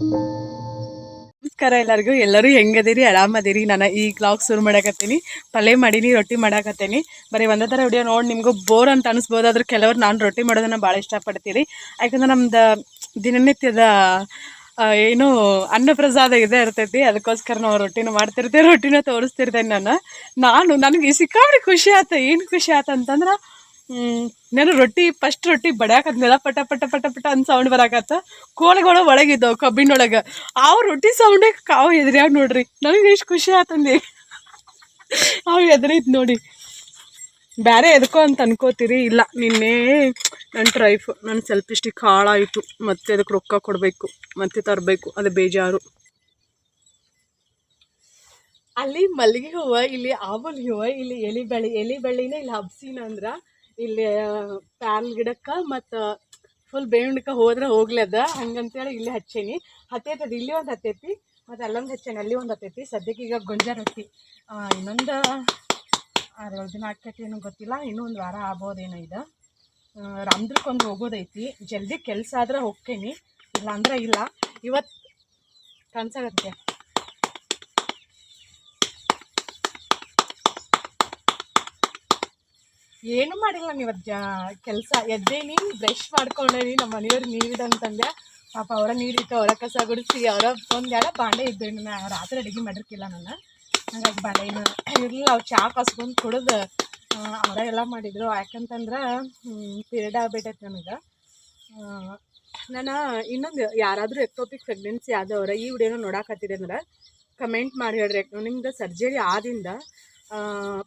ನಮಸ್ಕಾರ ಎಲ್ಲರೂ ಹೆಂಗದಿರಿ ಆರಾಮದಿರಿ. ನಾನು ಈ ವ್ಲಾಗ್ ಶುರು ಮಾಡಕತ್ತೀನಿ. ಪಲ್ಯ ಮಾಡೀನಿ, ರೊಟ್ಟಿ ಮಾಡಾಕತ್ತೀನಿ. ಬರೀ ಒಂದೇ ಥರ ವಿಡಿಯೋ ನೋಡಿ ನಿಮಗೂ ಬೋರ್ ಅಂತ ಅನಿಸ್ಬೋದಾದ್ರೂ ಕೆಲವರು ನಾನು ರೊಟ್ಟಿ ಮಾಡೋದನ್ನು ಭಾಳ ಇಷ್ಟಪಡ್ತೀರಿ. ಯಾಕಂದ್ರೆ ನಮ್ದು ದಿನನಿತ್ಯದ ಏನು ಅನ್ನಪ್ರಸಾದ ಇದೇ ಇರ್ತೈತಿ. ಅದಕ್ಕೋಸ್ಕರ ನಾವು ರೊಟ್ಟಿನೂ ಮಾಡ್ತಿರ್ತೀವಿ, ರೊಟ್ಟಿನ ತೋರಿಸ್ತಿರ್ತೇನೆ. ನನಗೆ ಸಿಕ್ಕಾಪಟ್ಟೆ ಖುಷಿ ಆಯ್ತು. ಏನು ಖುಷಿ ಆಯ್ತು ಅಂತಂದ್ರೆ ನಾನು ಫಸ್ಟ್ ರೊಟ್ಟಿ ಬಡ್ಯಾಕತ್ನೆಲ್ಲ ಪಟ ಪಟ ಪಟ ಪಟ ಅಂತ ಸೌಂಡ್ ಬರಾಕತ್ತ. ಕೋಳಿಗಳು ಒಳಗಿದ್ದವು ಕಬ್ಬಿನೊಳಗೆ. ಅವು ರೊಟ್ಟಿ ಸೌಂಡೇ ಕಾವು ಎದ್ರ್ಯಾಗ ನೋಡ್ರಿ. ನನಗೆ ಎಷ್ಟು ಖುಷಿ ಆತಂದು ಅವು ಎದ್ರಿದ್ ನೋಡಿ. ಬೇರೆ ಎದ್ಕೋ ಅಂತ ಅನ್ಕೋತೀರಿ, ಇಲ್ಲ ನಿನ್ನೆ ನನ್ನ ಸೆಲ್ಫಿಸ್ಟಿಕ್ ಹಾಳಾಯಿತು. ಮತ್ತೆ ಅದಕ್ಕೆ ರೊಕ್ಕ ಕೊಡಬೇಕು, ಮತ್ತೆ ತರಬೇಕು, ಅದು ಬೇಜಾರು. ಅಲ್ಲಿ ಮಲ್ಲಿಗೆ ಹೂವು, ಇಲ್ಲಿ ಆಬಲ್ ಹೂವು, ಇಲ್ಲಿ ಎಲಿ ಬಳ್ಳಿನ ಇಲ್ಲಿ ಹಬ್ಸಿನ ಅಂದ್ರೆ ಇಲ್ಲಿ ಪ್ಯಾನ್ ಗಿಡಕ್ಕೆ ಮತ್ತು ಫುಲ್ ಬೇವಿನಕ್ಕೆ ಹೋದ್ರೆ ಹೋಗ್ಲದ ಹಂಗಂತೇಳಿ ಇಲ್ಲಿ ಹಚ್ಚೇನಿ. ಹತ್ತೈತದ ಇಲ್ಲಿ ಒಂದು ಹತ್ತೈತಿ, ಮತ್ತು ಅಲ್ಲೊಂದು ಹಚ್ಚೇನಿ, ಅಲ್ಲಿ ಒಂದು ಹತ್ತೈತಿ. ಸದ್ಯಕ್ಕೆ ಈಗ ಗೊಂಜಾಳ ರೊಟ್ಟಿ ಇನ್ನೊಂದು 6-7 ದಿನ ಆಕೈತಿ, ಏನೋ ಗೊತ್ತಿಲ್ಲ. ಇನ್ನೂ ಒಂದು ವಾರ ಆಗ್ಬೋದೇನೋ. ಇದು ರಾಮದುರ್ಗಕ್ಕೆ ಹೋಗೋದೈತಿ. ಜಲ್ದಿ ಕೆಲಸ ಆದ್ರೆ ಹೋಗ್ತೇನೆ, ಇಲ್ಲ ಅಂದ್ರೆ ಇಲ್ಲ. ಇವತ್ತು ಕನ್ಸಾಗತ್ತೆ. ಏನು ಮಾಡಿಲ್ಲ ನಾನು ಇವತ್ತು ಕೆಲಸ. ಎದ್ದೇನಿ, ಬ್ರಷ್ ಮಾಡ್ಕೊಂಡೇನಿ. ನಮ್ಮ ಮನೆಯವ್ರು ನೀರಿಡಂತಂದೆ. ಪಾಪ ಅವರ ನೀರಿಟ್ಟು, ಅವರ ಕಸ ಗುಡಿಸಿ, ಅವರ ಒಂದೆರಡು ಬಾಂಡೆ ಇದ್ದೇನೆ. ನಾನು ರಾತ್ರಿ ಅಡುಗೆ ಮಾಡಿರ್ಕಿಲ್ಲ ನಾನು, ಹಾಗಾಗಿ ಬಾಂಡೆ ಏನು ಇರಲಿಲ್ಲ. ಅವ್ರು ಚಹಾ ಕಾಸ್ಕೊಂಡು ಕುಡಿದು ಅವರ ಎಲ್ಲ ಮಾಡಿದರು. ಯಾಕಂತಂದ್ರೆ ಪೀರಿಯಡ್ ಆಗ್ಬಿಟ್ಟೈತೆ ನನಗೆ. ನಾನು ಇನ್ನೊಂದು ಯಾರಾದರೂ ಎಕ್ಟೋಪಿಕ್ ಪ್ರೆಗ್ನೆನ್ಸಿ ಆದವ್ರ ಈ ವಿಡಿಯೋನ ನೋಡಾಕತ್ತಿದೆ ಅಂದ್ರೆ ಕಮೆಂಟ್ ಮಾಡಿ ಹೇಳ್ರಿ. ನಿಮ್ದು ಸರ್ಜರಿ ಆದಿಂದ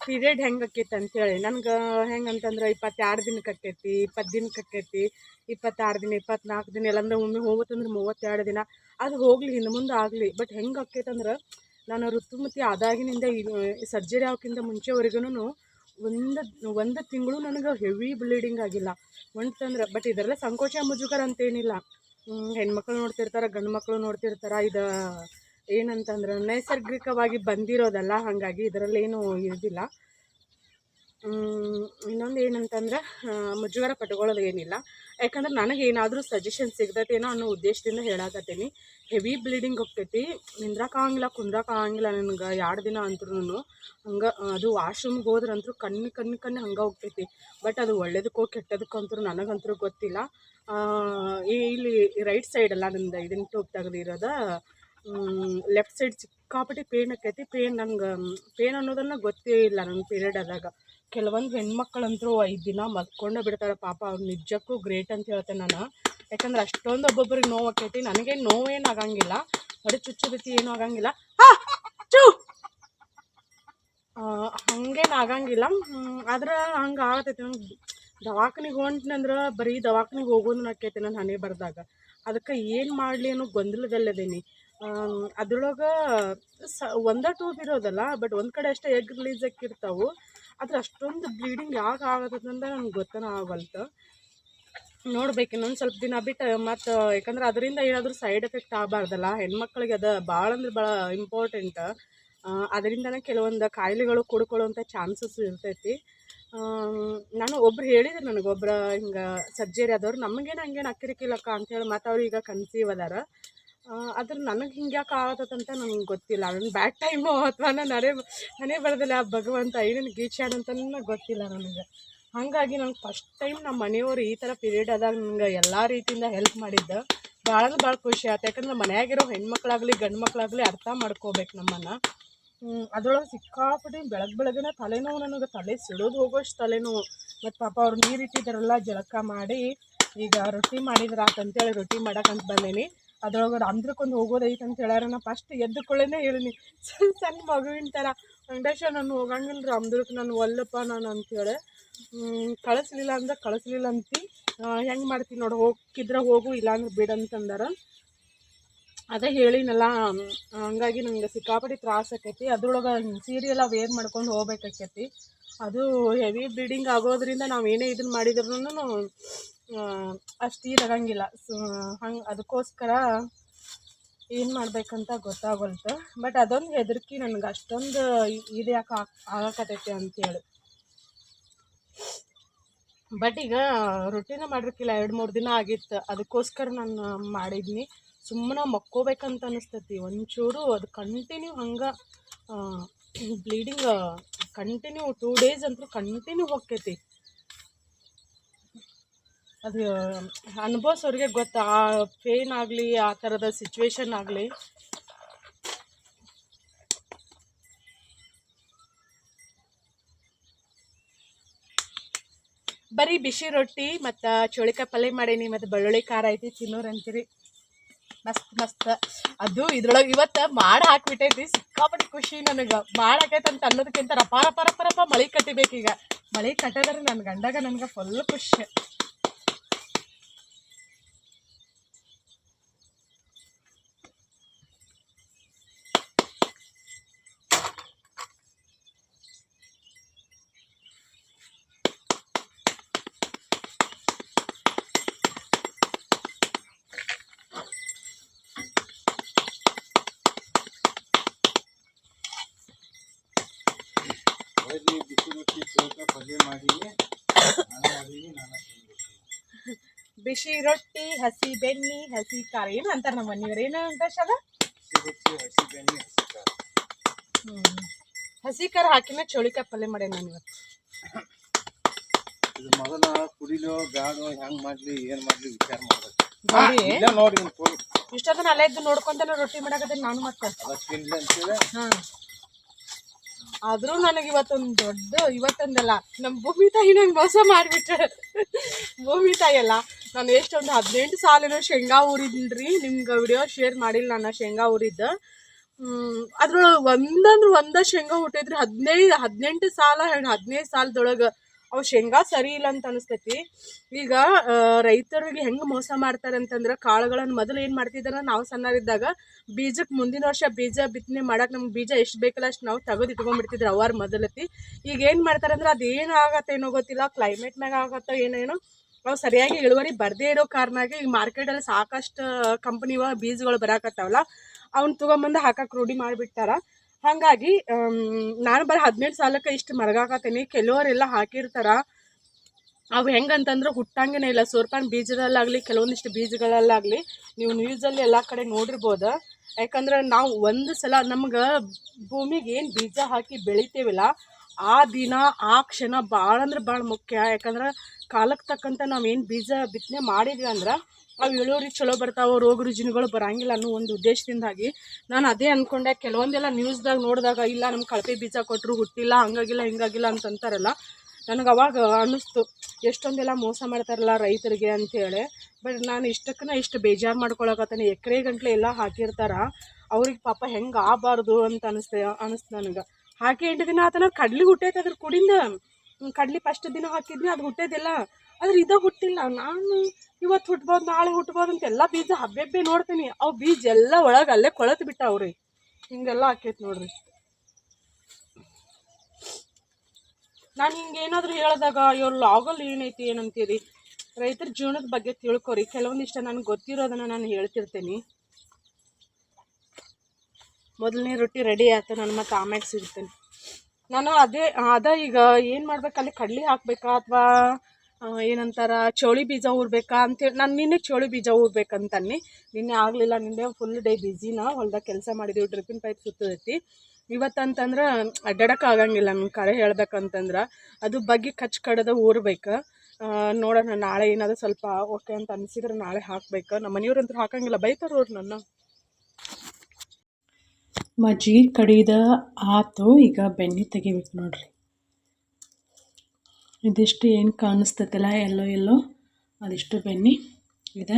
ಪೀರಿಯಡ್ ಹೆಂಗೆ ಆಕೈತೆ ಅಂತೇಳಿ. ನನಗೆ ಹೆಂಗಂತಂದ್ರೆ 22 ದಿನಕ್ಕೆ ಆಕೈತಿ, 20 ದಿನಕ್ಕೆ ಆಕೈತಿ, 26 ದಿನ, 24 ದಿನ, ಎಲ್ಲಂದ್ರೆ ಒಮ್ಮೆ ಹೋಗುತ್ತಂದ್ರೆ 32 ದಿನ. ಅದು ಹೋಗಲಿ, ಹಿಂದೆ ಮುಂದೆ ಆಗಲಿ. ಬಟ್ ಹೆಂಗೆ ಆಕೈತಂದ್ರೆ ನಾನು ಋತುಮತಿ ಆದಾಗಿನಿಂದ ಸರ್ಜರಿ ಆಗೋಕ್ಕಿಂತ ಮುಂಚೆವರೆಗೂ ಒಂದು ತಿಂಗಳು ನನಗೆ ಹೆವಿ ಬ್ಲೀಡಿಂಗ್ ಆಗಿಲ್ಲ ಅಂತಂದ್ರೆ. ಬಟ್ ಇದರೆಲ್ಲ ಸಂಕೋಚ ಮುಜುಗರ ಅಂತೇನಿಲ್ಲ. ಹೆಣ್ಮಕ್ಳು ನೋಡ್ತಿರ್ತಾರೆ, ಗಂಡು ಮಕ್ಕಳು ನೋಡ್ತಿರ್ತಾರೆ. ಇದು ಏನಂತಂದ್ರೆ ನೈಸರ್ಗಿಕವಾಗಿ ಬಂದಿರೋದಲ್ಲ, ಹಾಗಾಗಿ ಇದರಲ್ಲೇನು ಇರೋದಿಲ್ಲ. ಇನ್ನೊಂದು ಏನಂತಂದ್ರೆ ಮುಜುಗರ ಪಟ್ಕೊಳ್ಳೋದು ಏನಿಲ್ಲ. ಯಾಕಂದ್ರೆ ನನಗೇನಾದರೂ ಸಜೆಷನ್ ಸಿಗ್ತೈತೇನೋ ಅನ್ನೋ ಉದ್ದೇಶದಿಂದ ಹೇಳಾಕತ್ತೀನಿ. ಹೆವಿ ಬ್ಲೀಡಿಂಗ್ ಹೋಗ್ತೈತಿ, ನಿಂದ್ರಕ್ಕಾಗಂಗಿಲ್ಲ, ಕುಂದ್ರಕ್ಕಾಗಂಗಿಲ್ಲ ನನಗೆ 2 ದಿನ ಅಂದ್ರೂ. ಹಂಗೆ ಅದು ವಾಶ್ರೂಮ್ಗೆ ಹೋದ್ರಂತೂ ಕಣ್ಣು ಹಂಗೆ ಹೋಗ್ತೈತಿ. ಬಟ್ ಅದು ಒಳ್ಳೇದಕ್ಕೋ ಕೆಟ್ಟದಕ್ಕಂತೂ ನನಗಂತೂ ಗೊತ್ತಿಲ್ಲ. ಇಲ್ಲಿ ರೈಟ್ ಸೈಡಲ್ಲ ನಂದು ಇದನ್ನು ಟೂಬ್ ತೆಗೆದಿರೋದು. ಲೆಫ್ಟ್ ಸೈಡ್ ಸಿಕ್ಕಾಪಟ್ಟೆ ಪೇನ್ ಆಕೈತಿ. ಪೇನ್ ಅನ್ನೋದನ್ನು ಗೊತ್ತೇ ಇಲ್ಲ ನನ್ನ ಪೀರಿಯಡ್ ಆದಾಗ. ಕೆಲವೊಂದು ಹೆಣ್ಮಕ್ಳಂತರೂ 5 ದಿನ ಮಲ್ಕೊಂಡೇ ಬಿಡ್ತಾರೆ. ಪಾಪ ಅವ್ರು ನಿಜಕ್ಕೂ ಗ್ರೇಟ್ ಅಂತ ಹೇಳ್ತೇನೆ ನಾನು. ಯಾಕಂದ್ರೆ ಅಷ್ಟೊಂದು ಒಬ್ಬೊಬ್ಬರಿಗೆ ನೋವು ಆಕೈತಿ. ನನಗೇನು ನೋವೇನು ಆಗಂಗಿಲ್ಲ, ಹೊಡೆ ಚುಚ್ಚುಬಿತ್ತಿ ಏನೂ ಆಗಂಗಿಲ್ಲ, ಹಂಗೇನು ಆಗಂಗಿಲ್ಲ. ಆದ್ರೆ ಹಂಗೆ ಆಗತೈತಿ. ನಂಗೆ ದವಾಖಾನಿಗೆ ಹೊಂಟ್ನಂದ್ರೆ ಬರೀ ದವಾಖಾನಿಗೆ ಹೋಗೋದು ಆಕೈತಿ ನನ್ನ ಹಣೆ ಬರ್ದಾಗ. ಅದಕ್ಕೆ ಏನು ಮಾಡಲಿ ಅನ್ನೋ ಗೊಂದಲದಲ್ಲದೇನಿ. ಅದ್ರೊಳಗೆ ಒಂದೇ ಟ್ಯೂಬ್ ಇರೋದಲ್ಲ, ಬಟ್ ಒಂದು ಕಡೆ ಅಷ್ಟೇ ಎಗ್ ರಿಲೀಸ್ ಆಕಿರ್ತಾವೆ. ಆದ್ರೆ ಅಷ್ಟೊಂದು ಬ್ಲೀಡಿಂಗ್ ಯಾಕೆ ಆಗತ್ತಂತ ನನಗೆ ಗೊತ್ತನ ಆಗಲ್ತು. ನೋಡ್ಬೇಕು ಇನ್ನೊಂದು ಸ್ವಲ್ಪ ದಿನ ಬಿಟ್ಟು ಮತ್ತು. ಯಾಕಂದ್ರೆ ಅದರಿಂದ ಏನಾದರೂ ಸೈಡ್ ಎಫೆಕ್ಟ್ ಆಗಬಾರ್ದಲ್ಲ. ಹೆಣ್ಮಕ್ಳಿಗೆ ಅದು ಭಾಳ ಅಂದ್ರೆ ಭಾಳ ಇಂಪಾರ್ಟೆಂಟ್. ಅದರಿಂದನೇ ಕೆಲವೊಂದು ಕಾಯಿಲೆಗಳು ಕೂಡ್ಕೊಳ್ಳುವಂಥ ಚಾನ್ಸಸ್ ಇರ್ತೈತಿ. ನಾನು ಒಬ್ರು ಹೇಳಿದ್ರು ನನಗೊಬ್ಬರು ಹಿಂಗೆ ಸರ್ಜರಿ ಆದವ್ರು, ನಮಗೇನು ಹಂಗೇನು ಅಕ್ಕಿರಿಕಿಲ್ಲಕ್ಕ ಅಂತೇಳಿ. ಮತ್ತು ಅವ್ರು ಈಗ ಕನ್ಸೀವ್ ಅದಾರ. ಆದ್ರೆ ನನಗೆ ಹಿಂಗೆ ಯಾಕೆ ಆಗತ್ತಂತ ನನಗೆ ಗೊತ್ತಿಲ್ಲ. ನನ್ನ ಬ್ಯಾಡ್ ಟೈಮು ಅಥವಾ ನಾನೇ ಬರ್ದಿಲ್ಲ ಭಗವಂತ ಏನೇನು ಗೀಚಾಡ್ ಅಂತ ಗೊತ್ತಿಲ್ಲ ನನಗೆ. ಹಾಗಾಗಿ ನಂಗೆ ಫಸ್ಟ್ ಟೈಮ್ ನಮ್ಮ ಮನೆಯವರು ಈ ಥರ ಪೀರಿಯಡ್ ಆದಾಗ ನಂಗೆ ಎಲ್ಲ ರೀತಿಯಿಂದ ಹೆಲ್ಪ್ ಮಾಡಿದ್ದು ಭಾಳ ಖುಷಿ ಆಯ್ತು. ಯಾಕಂದ್ರೆ ಮನೆಯಾಗಿರೋ ಹೆಣ್ಮಕ್ಳಾಗಲಿ ಗಂಡು ಮಕ್ಕಳಾಗಲಿ ಅರ್ಥ ಮಾಡ್ಕೋಬೇಕು ನಮ್ಮನ್ನು. ಅದರೊಳಗೆ ಸಿಕ್ಕಾಪಟ್ಟೆ ಬೆಳಗ್ಗೆನೇ ತಲೆನೋವು. ನನಗೆ ತಲೆ ಸಿಡೋದು ಹೋಗೋಷ್ಟು ತಲೆನೋವು. ಮತ್ತು ಪಾಪ ಅವ್ರು ನೀರಿಟ್ಟಿದ್ದಾರಲ್ಲ, ಜಳಕ ಮಾಡಿ ಈಗ ರೊಟ್ಟಿ ಮಾಡಿದ್ರಾತಂತೇಳಿ ರೊಟ್ಟಿ ಮಾಡೋಕ್ಕಂತ ಬಂದೇನಿ. ಅದ್ರೊಳಗೆ ರಾಮದುರ್ಗಕ್ಕೊಂದು ಹೋಗೋದೈತೆ ಅಂತ ಹೇಳ್ಯಾರ. ನಾ ಫಸ್ಟ್ ಎದ್ದುಕೊಳ್ಳೇನೆ ಹೇಳಿನಿ, ಸಣ್ಣ ಮಗುವಿನ ಥರ, ವೆಂಕಟೇಶ ನಾನು ಹೋಗಂಗಿಲ್ಲ ರಾಮದುರ್ಗಕ್ಕೆ, ನಾನು ಒಲ್ಲಪ್ಪ ನಾನು ಅಂತೇಳಿ. ಕಳಿಸ್ಲಿಲ್ಲ ಅಂತಿ. ಹೆಂಗೆ ಮಾಡ್ತೀನಿ ನೋಡು, ಹೋಗಿದ್ರೆ ಹೋಗು, ಇಲ್ಲಾಂದ್ರೆ ಬಿಡಂತಂದಾರ. ಅದೇ ಹೇಳಿನಲ್ಲ. ಹಂಗಾಗಿ ನಂಗೆ ಸಿಕ್ಕಾಪಟ್ಟೆ ತ್ರಾಸ ಆಕೈತಿ. ಅದ್ರೊಳಗೆ ಸೀರೆಯೆಲ್ಲ ವೇರ್ ಮಾಡ್ಕೊಂಡು ಹೋಗ್ಬೇಕಾಕೈತಿ. ಅದು ಹೆವಿ ಬ್ಲೀಡಿಂಗ್ ಆಗೋದ್ರಿಂದ ನಾವು ಏನೇ ಇದನ್ನು ಮಾಡಿದ್ರೂ ಅಷ್ಟು ಇದಾಗಂಗಿಲ್ಲ. ಅದಕ್ಕೋಸ್ಕರ ಏನು ಮಾಡ್ಬೇಕಂತ ಗೊತ್ತಾಗಲ್ತು. ಬಟ್ ಅದೊಂದು ಹೆದರಿಕೆ ನನಗೆ, ಅಷ್ಟೊಂದು ಇದು ಯಾಕೆ ಆಗಕತ್ತೈತಿ ಅಂತೇಳಿ. ಬಟ್ ಈಗ ರೊಟ್ಟಿನ ಮಾಡಿರ್ಕಿಲ್ಲ, 2-3 ದಿನ ಆಗಿತ್ತು. ಅದಕ್ಕೋಸ್ಕರ ನಾನು ಮಾಡಿದ್ನಿ. ಸುಮ್ಮನೆ ಮಕ್ಕೋಬೇಕಂತ ಅನಿಸ್ತೈತಿ. ಒಂಚೂರು ಅದು ಕಂಟಿನ್ಯೂ ಹಂಗೆ ಬ್ಲೀಡಿಂಗ್ ಕಂಟಿನ್ಯೂ 2 days ಅಂತೂ ಕಂಟಿನ್ಯೂ ಹೋಗ್ತೈತಿ. ಅದು ಅನುಭವಿಸೋರಿಗೆ ಗೊತ್ತಾ, ಆ ಪೇನ್ ಆಗಲಿ ಆ ಥರದ ಸಿಚುವೇಶನ್ ಆಗಲಿ. ಬರೀ ಬಿಸಿ ರೊಟ್ಟಿ ಮತ್ತು ಚೋಳಿಕಾಯಿ ಪಲ್ಯ ಮಾಡೀನಿ, ಮತ್ತು ಬೆಳ್ಳುಳ್ಳಿ ಖಾರ ಐತಿ, ತಿನ್ನೋರು ಅಂತೀರಿ. ಮಸ್ತ್ ಅದು ಇದ್ರೊಳಗೆ ಇವತ್ತು ಮಾಡಿ ಹಾಕ್ಬಿಟ್ಟೈತಿ. ಸಿಕ್ಕಾಪಟ್ಟೆ ಖುಷಿ ನನಗೆ. ಮಾಡಾಕೈತೆ ಅಂತ ಅನ್ನೋದಕ್ಕಿಂತ ರಪ ಮಳೆ ಕಟ್ಟಿಬೇಕೀಗ. ಮಳೆ ಕಟ್ಟಿದ್ರೆ ನನ್ನ ಗಂಡಾಗ ನನಗೆ ಫುಲ್ ಖುಷಿ. ಬಿಸಿ ರೊಟ್ಟಿ, ಹಸಿ ಬೆಣ್ಣಿ, ಹಸಿ ಖಾರ ಏನು ಅಂತಾರೆ ನಮ್ಮ ಮನೆಯವ್ರು. ಏನು ಅಂತ ಶಲ ಹಸಿ ಖಾರ ಹಾಕಿನ ಚೋಳಿಕಾಯಿ ಪಲ್ಯ ಮಾಡೇ ನಾನು ಇವತ್ತು. ಮೊದಲ ಕುಡಿಲೋ ಬ್ಯಾಡೋ ಹೆಂಗ್ ಮಾಡ್ಲಿ ಏನ್ ಮಾಡ್ಲಿ ವಿಚಾರ ಮಾಡ್ಬೇಕು. ಇಷ್ಟೊಂದು ಅಲ್ಲೇ ಇದ್ದು ನೋಡ್ಕೊಂತಲ್ಲ ರೊಟ್ಟಿ ಮಾಡಾಕತ್ತೆ ನಾನು. ಮತ್ತೆ ಆದ್ರೂ ನನಗೆ ಇವತ್ತೊಂದಲ್ಲ ನಮ್ಮ ಭೂಮಿ ತಾಯಿ ನಂಗೆ ಮೋಸ ಮಾಡಿಬಿಟ್ರೆ. ಭೂಮಿ ತಾಯಿ ಅಲ್ಲ, ನಾನು ಎಷ್ಟೊಂದು 18 ಸಾಲಿನ ಶೇಂಗಾ ಊರಿದ್ರಿ. ನಿಮ್ಗೆ ವಿಡಿಯೋ ಶೇರ್ ಮಾಡಿಲ್ಲ ನಾನು ಶೇಂಗಾ ಊರಿದ್ದ. ಅದ್ರೊಳಗೆ ಒಂದೇ ಶೇಂಗಾ ಹುಟ್ಟೈತ್ರಿ. 18 ಸಾಲ 15 ಸಾಲದೊಳಗೆ ಅವು ಶೇಂಗಾ ಸರಿ ಇಲ್ಲ ಅಂತ ಅನಿಸ್ತೈತಿ. ಈಗ ರೈತರಿಗೆ ಹೆಂಗೆ ಮೋಸ ಮಾಡ್ತಾರೆ ಅಂತಂದ್ರೆ, ಕಾಳುಗಳನ್ನು ಮೊದಲು ಏನು ಮಾಡ್ತಿದ್ದಾರೆ, ನಾವು ಸಣ್ಣರಿದ್ದಾಗ ಬೀಜಕ್ಕೆ ಮುಂದಿನ ವರ್ಷ ಬೀಜ ಬಿತ್ತನೆ ಮಾಡಕ್ಕೆ ನಮ್ಗೆ ಬೀಜ ಎಷ್ಟು ಬೇಕಲ್ಲ ಅಷ್ಟು ನಾವು ತೆಗೆದು ಇಟ್ಕೊಂಡ್ಬಿಡ್ತಿದ್ರು ಅವಾರ ಮೊದಲತಿ. ಈಗ ಏನು ಮಾಡ್ತಾರೆ ಅಂದ್ರೆ, ಅದು ಏನು ಆಗತ್ತೆ ಏನೋ ಗೊತ್ತಿಲ್ಲ, ಕ್ಲೈಮೇಟ್ ಮ್ಯಾಗ ಆಗತ್ತೋ ಏನೇನೋ, ಅವು ಸರಿಯಾಗಿ ಇಳುವರಿ ಬರದೇ ಇರೋ ಕಾರಣಾಗಿ ಈ ಮಾರ್ಕೆಟಲ್ಲಿ ಸಾಕಷ್ಟು ಕಂಪ್ನಿವ ಬೀಜಗಳು ಬರಾಕತ್ತಾವಲ್ಲ, ಅವ್ನು ತೊಗೊಂಬಂದು ಹಾಕಕ್ಕೆ ರೂಢಿ ಮಾಡಿಬಿಡ್ತಾರ. ಹಾಗಾಗಿ ನಾನು ಬರೀ 18 ಸಾಲಕ್ಕೆ ಇಷ್ಟು ಮರಗಾಕತ್ತೀನಿ. ಕೆಲವರೆಲ್ಲ ಹಾಕಿರ್ತಾರ, ಅವು ಹೆಂಗಂತಂದ್ರೆ ಹುಟ್ಟಂಗೇ ಇಲ್ಲ. ಸೋರ್ಪಾನ್ ಬೀಜದಲ್ಲಾಗಲಿ ಕೆಲವೊಂದಿಷ್ಟು ಬೀಜಗಳಲ್ಲಾಗಲಿ ನೀವು ನ್ಯೂಸಲ್ಲಿ ಎಲ್ಲ ಕಡೆ ನೋಡಿರ್ಬೋದು. ಯಾಕಂದ್ರೆ ನಾವು ಒಂದು ಸಲ ನಮ್ಗೆ ಭೂಮಿಗೆ ಏನು ಬೀಜ ಹಾಕಿ ಬೆಳಿತೇವಿಲ್ಲ, ಆ ದಿನ ಆ ಕ್ಷಣ ಭಾಳ ಅಂದ್ರೆ ಭಾಳ ಮುಖ್ಯ. ಯಾಕಂದ್ರೆ ಕಾಲಕ್ಕೆ ತಕ್ಕಂಥ ನಾವೇನು ಬೀಜ ಬಿತ್ತನೆ ಮಾಡಿದ್ವಿ ಅಂದ್ರೆ ಅವು ಇಳುವರಿ ಚಲೋ ಬರ್ತಾವೆ, ರೋಗ ರುಜಿನಗಳು ಬರೋಂಗಿಲ್ಲ ಅನ್ನೋ ಒಂದು ಉದ್ದೇಶದಿಂದಾಗಿ ನಾನು ಅದೇ ಅಂದ್ಕೊಂಡೆ. ಕೆಲವೊಂದೆಲ್ಲ ನ್ಯೂಸ್ದಾಗ ನೋಡಿದಾಗ ಇಲ್ಲ ನಮ್ಮ ಕಳಪೆ ಬೀಜ ಕೊಟ್ಟರು ಹುಟ್ಟಿಲ್ಲ, ಹಂಗಾಗಿಲ್ಲ ಹಿಂಗಾಗಿಲ್ಲ ಅಂತಂತಾರಲ್ಲ, ನನಗೆ ಅವಾಗ ಅನ್ನಿಸ್ತು ಎಷ್ಟೊಂದೆಲ್ಲ ಮೋಸ ಮಾಡ್ತಾರಲ್ಲ ರೈತರಿಗೆ ಅಂಥೇಳಿ. ಬಟ್ ನಾನು ಇಷ್ಟು ಬೇಜಾರು ಮಾಡ್ಕೊಳಕತ್ತಾನೆ. ಎಕರೆ ಗಂಟ್ಲೆ ಎಲ್ಲ ಹಾಕಿರ್ತಾರ, ಅವ್ರಿಗೆ ಪಾಪ ಹೆಂಗೆ ಆಗಬಾರ್ದು ಅಂತ ಅನಿಸ್ತು ನನಗೆ. ಹಾಕಿ 8 ದಿನ ಆತನ ಕಡ್ಲಿ ಹುಟ್ಟೈತೆ. ಅದ್ರ ಕುಡಿಂದ ಕಡ್ಲಿ ಫಸ್ಟ್ ದಿನ ಹಾಕಿದ್ನಿ, ಅದು ಹುಟ್ಟೈತಿಲ್ಲ. ಆದ್ರೆ ಇದು ಹುಟ್ಟಿಲ್ಲ. ನಾನು ಇವತ್ತು ಹುಟ್ಬೋದು ನಾಳೆ ಹುಟ್ಬೋದು ಅಂತ ಎಲ್ಲ ಬೀಜ ಹಬ್ಬೆ ನೋಡ್ತೀನಿ, ಅವು ಬೀಜ ಎಲ್ಲ ಒಳಗೆ ಅಲ್ಲೇ ಕೊಳತು ಬಿಟ್ಟಾವ್ರಿ. ಹಿಂಗೆಲ್ಲ ಆಕೈತಿ ನೋಡ್ರಿ. ನಾನು ಹಿಂಗೇನಾದರೂ ಹೇಳಿದಾಗ ಇವ್ರ ಲಾಗಲ್ಲಿ ಏನೈತಿ ಏನಂತೀರಿ, ರೈತರ ಜೀವನದ ಬಗ್ಗೆ ತಿಳ್ಕೊರಿ. ಕೆಲವೊಂದಿಷ್ಟು ನನಗೆ ಗೊತ್ತಿರೋದನ್ನು ನಾನು ಹೇಳ್ತಿರ್ತೀನಿ. ಮೊದಲನೇ ರೊಟ್ಟಿ ರೆಡಿ ಆಯ್ತು, ನಾನು ಮತ್ತೆ ಆಮ್ಯಾಗ ಸಿಗ್ತೇನೆ. ನಾನು ಈಗ ಏನು ಮಾಡ್ಬೇಕು, ಅಲ್ಲಿ ಕಡ್ಲಿ ಹಾಕಬೇಕಾ ಅಥವಾ ಏನಂತಾರ ಚೋಳಿ ಬೀಜ ಊರ್ಬೇಕಾ ಅಂತೇಳಿ ನಾನು ನಿನ್ನೆ ಚೋಳಿ ಬೀಜ ಊರ್ಬೇಕಂತನ್ನಿ. ನಿನ್ನೆ ಆಗಲಿಲ್ಲ, ನಿನ್ನೆ ಫುಲ್ ಡೇ ಬಿಸಿನ ಹೊಲ್ದಾಗ ಕೆಲಸ ಮಾಡಿದ್ದೀವಿ, ಡ್ರಿಪ್ಪಿನ ಪೈಪ್ ಸುತ್ತದೈತಿ. ಇವತ್ತಂತಂದ್ರೆ ಅಡ್ಡಾಡಕ್ಕೆ ಆಗಂಗಿಲ್ಲ. ನನ್ನ ಕರೆ ಹೇಳ್ಬೇಕಂತಂದ್ರೆ ಅದು ಬಗ್ಗೆ ಕಡ್ದು ಊರ್ಬೇಕು. ನೋಡೋಣ ನಾಳೆ ಏನಾದರೂ ಸ್ವಲ್ಪ ಓಕೆ ಅಂತ ಅನಿಸಿದ್ರೆ ನಾಳೆ ಹಾಕ್ಬೇಕು. ನಮ್ಮ ಮನೆಯವ್ರಂತೂ ಹಾಕಂಗಿಲ್ಲ, ಬೈತಾರೆ ಅವ್ರು ನನ್ನ. ಮಜ್ಜಿಗೆ ಕಡಿದ ಆತು, ಈಗ ಬೆಣ್ಣೆ ತೆಗಿಬೇಕು ನೋಡ್ರಿ. ಇದಿಷ್ಟು ಏನು ಕಾಣಿಸ್ತೈತಲ್ಲ ಎಲ್ಲೋ ಅದಿಷ್ಟು ಬೆಣ್ಣೆ ಇದೆ,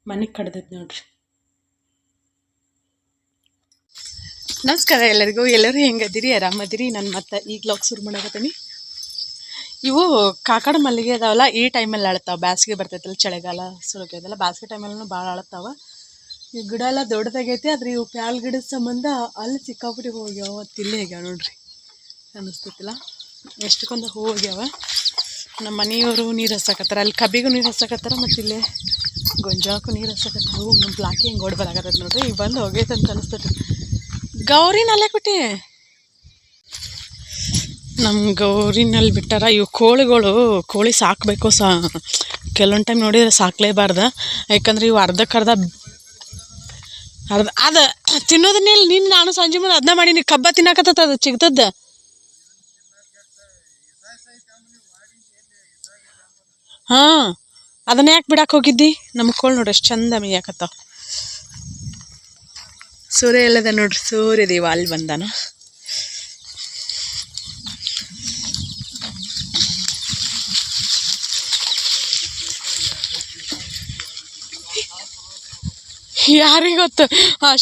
ಮನೆಗೆ ಕಡ್ದೈತೆ ನೋಡ್ರಿ. ನಮಸ್ಕಾರ ಎಲ್ಲರಿಗೂ. ಎಲ್ಲರೂ ಹೆಂಗದಿರಿ, ಆರಾಮದಿರಿ? ನಾನು ಮತ್ತೆ ಈಗ ಲಾಗ್ ಶುರು ಮಾಡಕತ್ತೀನಿ. ಇವು ಕಾಕಡ ಮಲ್ಲಿಗೆ ಅದಾವಲ್ಲ, ಈ ಟೈಮಲ್ಲಿ ಅಳ್ತಾವೆ. ಬೇಸಿಗೆ ಬರ್ತೈತಲ್ಲ, ಚಳಿಗಾಲ ಸುರುಕೈತಲ್ಲ, ಬೇಸಿಗೆ ಟೈಮಲ್ಲೂ ಭಾಳ ಅಳ್ತಾವೆ. ಈ ಗಿಡ ಎಲ್ಲ ದೊಡ್ಡದಾಗೈತಿ, ಆದರೆ ಇವು ಪ್ಯಾಲ್ ಗಿಡದ ಸಂಬಂಧ ಅಲ್ಲಿ ಸಿಕ್ಕಾಪಟ್ಟಿ ಹೋಗ್ಯಾವ. ತಿಲ್ಲೇ ಆಗ್ಯಾವ ನೋಡ್ರಿ, ಅನ್ನಿಸ್ತೈತಿಲ್ಲ ಎಷ್ಟಕ್ಕೊಂದು ಹೋಗ್ಯಾವ. ನಮ್ಮ ಮನೆಯವರು ನೀರು ಹಸಾಕತ್ತಾರ, ಅಲ್ಲಿ ಕಬ್ಬಿಗೂ ನೀರು ಹಸಾಕತ್ತಾರ, ಮತ್ತು ಇಲ್ಲೇ ಗೊಂಜಾಳಕ್ಕೂ ನೀರು ಹಸಾಕತ್ತಾರ. ನಮ್ಮ ಬ್ಲಾಕಿ ಹಿಂಗೆ ಓಡಿ ಬರಾಕತ್ತದ ನೋಡ್ರಿ. ಈಗ ಬಂದು ಹೋಗೈತೆ ಅಂತ ಅನಿಸ್ತೈತಿ. ಗೌರಿನಲ್ಲೇ ಕೊಟ್ಟಿ ನಮ್ಮ ಗೌರಿನಲ್ಲಿ ಬಿಟ್ಟಾರ. ಇವು ಕೋಳಿ ಸಾಕಬೇಕು. ಕೆಲವೊಂದು ಟೈಮ್ ನೋಡಿದ್ರೆ ಸಾಕಲೇಬಾರ್ದು, ಯಾಕಂದ್ರೆ ಇವು ಅರ್ಧಕ್ಕರ್ಧ ಅದು ತಿನ್ನೋದನ್ನೇ ನಿನ್ನ ನಾನು ಸಂಜೆ ಮುಂದೆ ಅದನ್ನ ಮಾಡೀನಿ. ಕಬ್ಬ ತಿನ್ನಕತ್ತ ಅದು ಚಿಗ್ತದ್ದ. ಹಾಂ ಅದನ್ನ ಯಾಕೆ ಬಿಡಕ್ಕೆ ಹೋಗಿದ್ದಿ? ನಮ್ಮ ಕೋಳು ನೋಡ್ರಿ ಎಷ್ಟು ಚಂದ ಮೇಯಾಕತ್ತಾವ. ಸೂರ್ಯ ಎಲ್ಲದ ನೋಡ್ರಿ, ಸೂರ್ಯ ದೇವ ಅಲ್ಲಿ ಬಂದಾನ. ಯಾರಿಗೆ ಗೊತ್ತು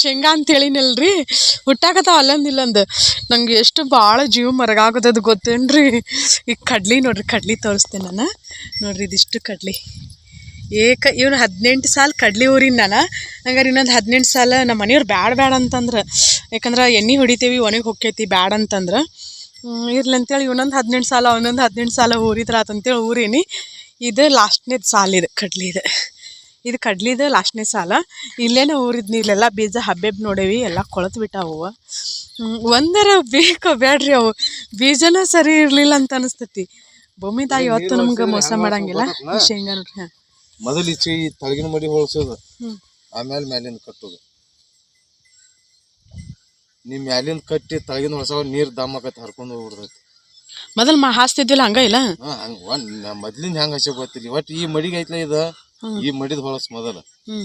ಶೇಂಗಾ ಅಂತೇಳಿನಲ್ರಿ, ಹುಟ್ಟಾಕತ್ತಾವ ಅಲ್ಲೊಂದು ಇಲ್ಲೊಂದು. ನಂಗೆ ಎಷ್ಟು ಭಾಳ ಜೀವ ಮರಗಾಗೋದದು ಗೊತ್ತೇನ್ರಿ. ಈಗ ಕಡ್ಲಿ ನೋಡ್ರಿ, ಕಡ್ಲಿ ತೋರಿಸ್ತೇನೆ ನಾನು ನೋಡ್ರಿ. ಇದಿಷ್ಟು ಕಡ್ಲಿ ಇವನು 18 ಸಾಲ ಕಡ್ಲಿ ಊರಿನ ನಾನು. ಹಂಗಾರೆ ಇನ್ನೊಂದು 18 ಸಾಲ ನಮ್ಮ ಮನೆಯವ್ರು ಬ್ಯಾಡ ಅಂತಂದ್ರೆ, ಯಾಕಂದ್ರೆ ಎಣ್ಣೆ ಹೊಡಿತೀವಿ ಒಣಗಿ ಹೊಕ್ಕೈತಿ ಬ್ಯಾಡ ಅಂತಂದ್ರೆ ಇರ್ಲಿ ಅಂತೇಳಿ ಇವನೊಂದು 18 ಸಾಲ ಅವನೊಂದು 18 ಸಾಲ ಊರಿದ್ರ ಆತಂತೇಳಿ ಊರೀನಿ. ಇದು ಲಾಸ್ಟ್ನೇದು ಸಾಲ, ಇದು ಕಡ್ಲಿದು. ಇದು ಕಡ್ಲಿದು ಲಾಸ್ಟ್ನೇ ಸಾಲ. ಇಲ್ಲೇನೋ ಊರಿದ್ನಿ, ಇಲ್ಲೆಲ್ಲ ಬೀಜ ಹಬ್ಬೆಬ್ ನೋಡೇವಿ, ಎಲ್ಲ ಕೊಳತು ಬಿಟ್ಟಾವು. ಒಂದರ ಬೇಕೋ ಬೇಡ್ರಿ, ಅವು ಬೀಜನೂ ಸರಿ ಇರಲಿಲ್ಲ ಅಂತ ಅನಿಸ್ತೈತಿ. ಭೂಮಿ ತಾಯಿ ಇವತ್ತು ನಮ್ಗೆ ಮೋಸ ಮಾಡಂಗಿಲ್ಲ. ಶೇಂಗಾ ನೋಡ್ರಿ, ಮೊದಲು ಈಚೆ ಈ ತಳಗಿನ ಮಡಿ ಹೊಳ್ಸೋದು, ಆಮೇಲೆ ಮ್ಯಾಲಿಂದ ಕಟ್ಟೋದು. ನೀ ಮ್ಯಾಲಿಂದ ಕಟ್ಟಿ ತಳಗಿನ ಹೊಳ್ಸೋ ನೀರು ದಮ್ಮಕತ್ತಿ ಹರ್ಕೊಂಡು ಹೋಗ್ಬಿಡ್ತೈತಿ. ಮೊದಲು ಹಾಸ್ತಿದ್ದಿಲ್ಲ ಹಂಗ ಇಲ್ಲ. ಮೊದ್ಲಿಂದ ಹೆಂಗ ಹಸಿ ಗೊತ್ತಿಲ್ಲ. ಒಟ್ಟು ಈ ಮಡಿಗೆ ಐತ್ಲ ಇದು, ಈ ಮಡಿದ ಹೊಳಸ್ ಮೊದಲು,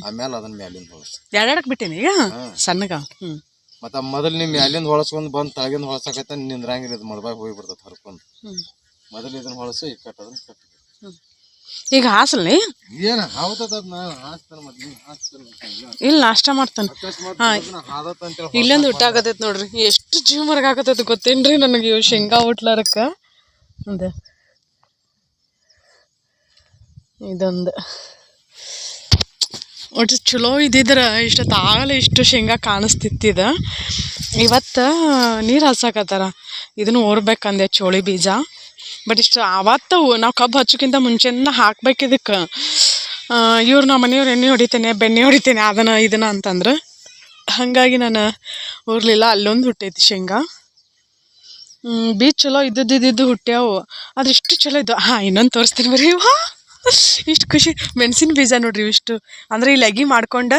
ಆಮೇಲೆ ಅದನ್ನ ಮ್ಯಾಲಿಂದ ಹೊಳಸ್. ಎರಡಕ್ಕೆ ಬಿಟ್ಟೇನಿ ಈಗ ಸಣ್ಣಗ. ಮತ್ತ ಮೊದಲು ನಿಮ್ ಮ್ಯಾಲಿಂದ ಹೊಳಸ್ಕೊಂಡ್ ಬಂದ್ ತಳಗಿಂದ ಹೊಳಸಕತ್ತ ನಿಂದ್ರಂಗಿಲ್ಲ, ಇದು ಮಡ್ಬಾಗ ಹೋಗ್ಬಿಡ್ತೈತಿ ಹರ್ಕೊಂಡು. ಮೊದಲು ಇದನ್ನ ಹೊಳಸು, ಈಗ ಕಟ್ಟೋದನ್ನ ಕಟ್ಟಿ. ಈಗ ಹಾಸಲ್ಲಿ ಏನ ಹಾವತದ ಹಾಸ್ತಾನ ಇಲ್ಲಿ ನಾಷ್ಟ ಮಾಡ್ತಾನೆ. ಇಲ್ಲೊಂದು ಊಟ ಆಗತೈತಿ ನೋಡ್ರಿ. ಎಷ್ಟು ಜೀವ ಮರಗಾಕತೈತಿ ಗೊತ್ತೇನ್ರಿ ನನಗೆ ಇವ್ ಶೇಂಗಾ ಊಟ್ಲಾರಕ್ಕ. ಒಂದು ಇದೊಂದು ಒಟ್ಟು ಚಲೋ ಇದ್ದಿದ್ರೆ ಇಷ್ಟೊತ್ತಾಗಲೇ ಇಷ್ಟು ಶೇಂಗಾ ಕಾಣಿಸ್ತಿತ್ತಿದ. ಇವತ್ತು ನೀರು ಹಸಾಕತ್ತಾರ, ಇದನ್ನು ಓರ್ಬೇಕಂದೆ ಚೋಳಿ ಬೀಜ. ಬಟ್ ಇಷ್ಟು ಆವತ್ತು ನಾವು ಕಬ್ಬು ಹಚ್ಚೋಕ್ಕಿಂತ ಮುಂಚೆನ ಹಾಕ್ಬೇಕು ಇದಕ್ಕೆ. ಇವ್ರು ನಮ್ಮ ಮನೆಯವ್ರು ಎಣ್ಣೆ ಹೊಡಿತೇನೆ ಬೆಣ್ಣೆ ಹೊಡಿತೇನೆ ಅದನ್ನು ಇದನ್ನು ಅಂತಂದ್ರೆ, ಹಾಗಾಗಿ ನಾನು ಊರ್ಲಿಲ್ಲ. ಅಲ್ಲೊಂದು ಹುಟ್ಟೈತಿ ಶೇಂಗಾ. ಬೀಜ ಚಲೋ ಇದ್ದಿದ್ದು ಹುಟ್ಟ್ಯಾವು, ಆದ್ರೆ ಇಷ್ಟು ಚಲೋ ಇದ್ದು. ಇನ್ನೊಂದು ತೋರಿಸ್ತೀನಿ ಬರ್ರಿ. ಇಷ್ಟು ಖುಷಿ. ಮೆಣಸಿನ ಬೀಜ ನೋಡ್ರಿ ಇಷ್ಟು. ಅಂದರೆ ಇಲ್ಲಿ ಅಗಿ ಮಾಡ್ಕೊಂಡು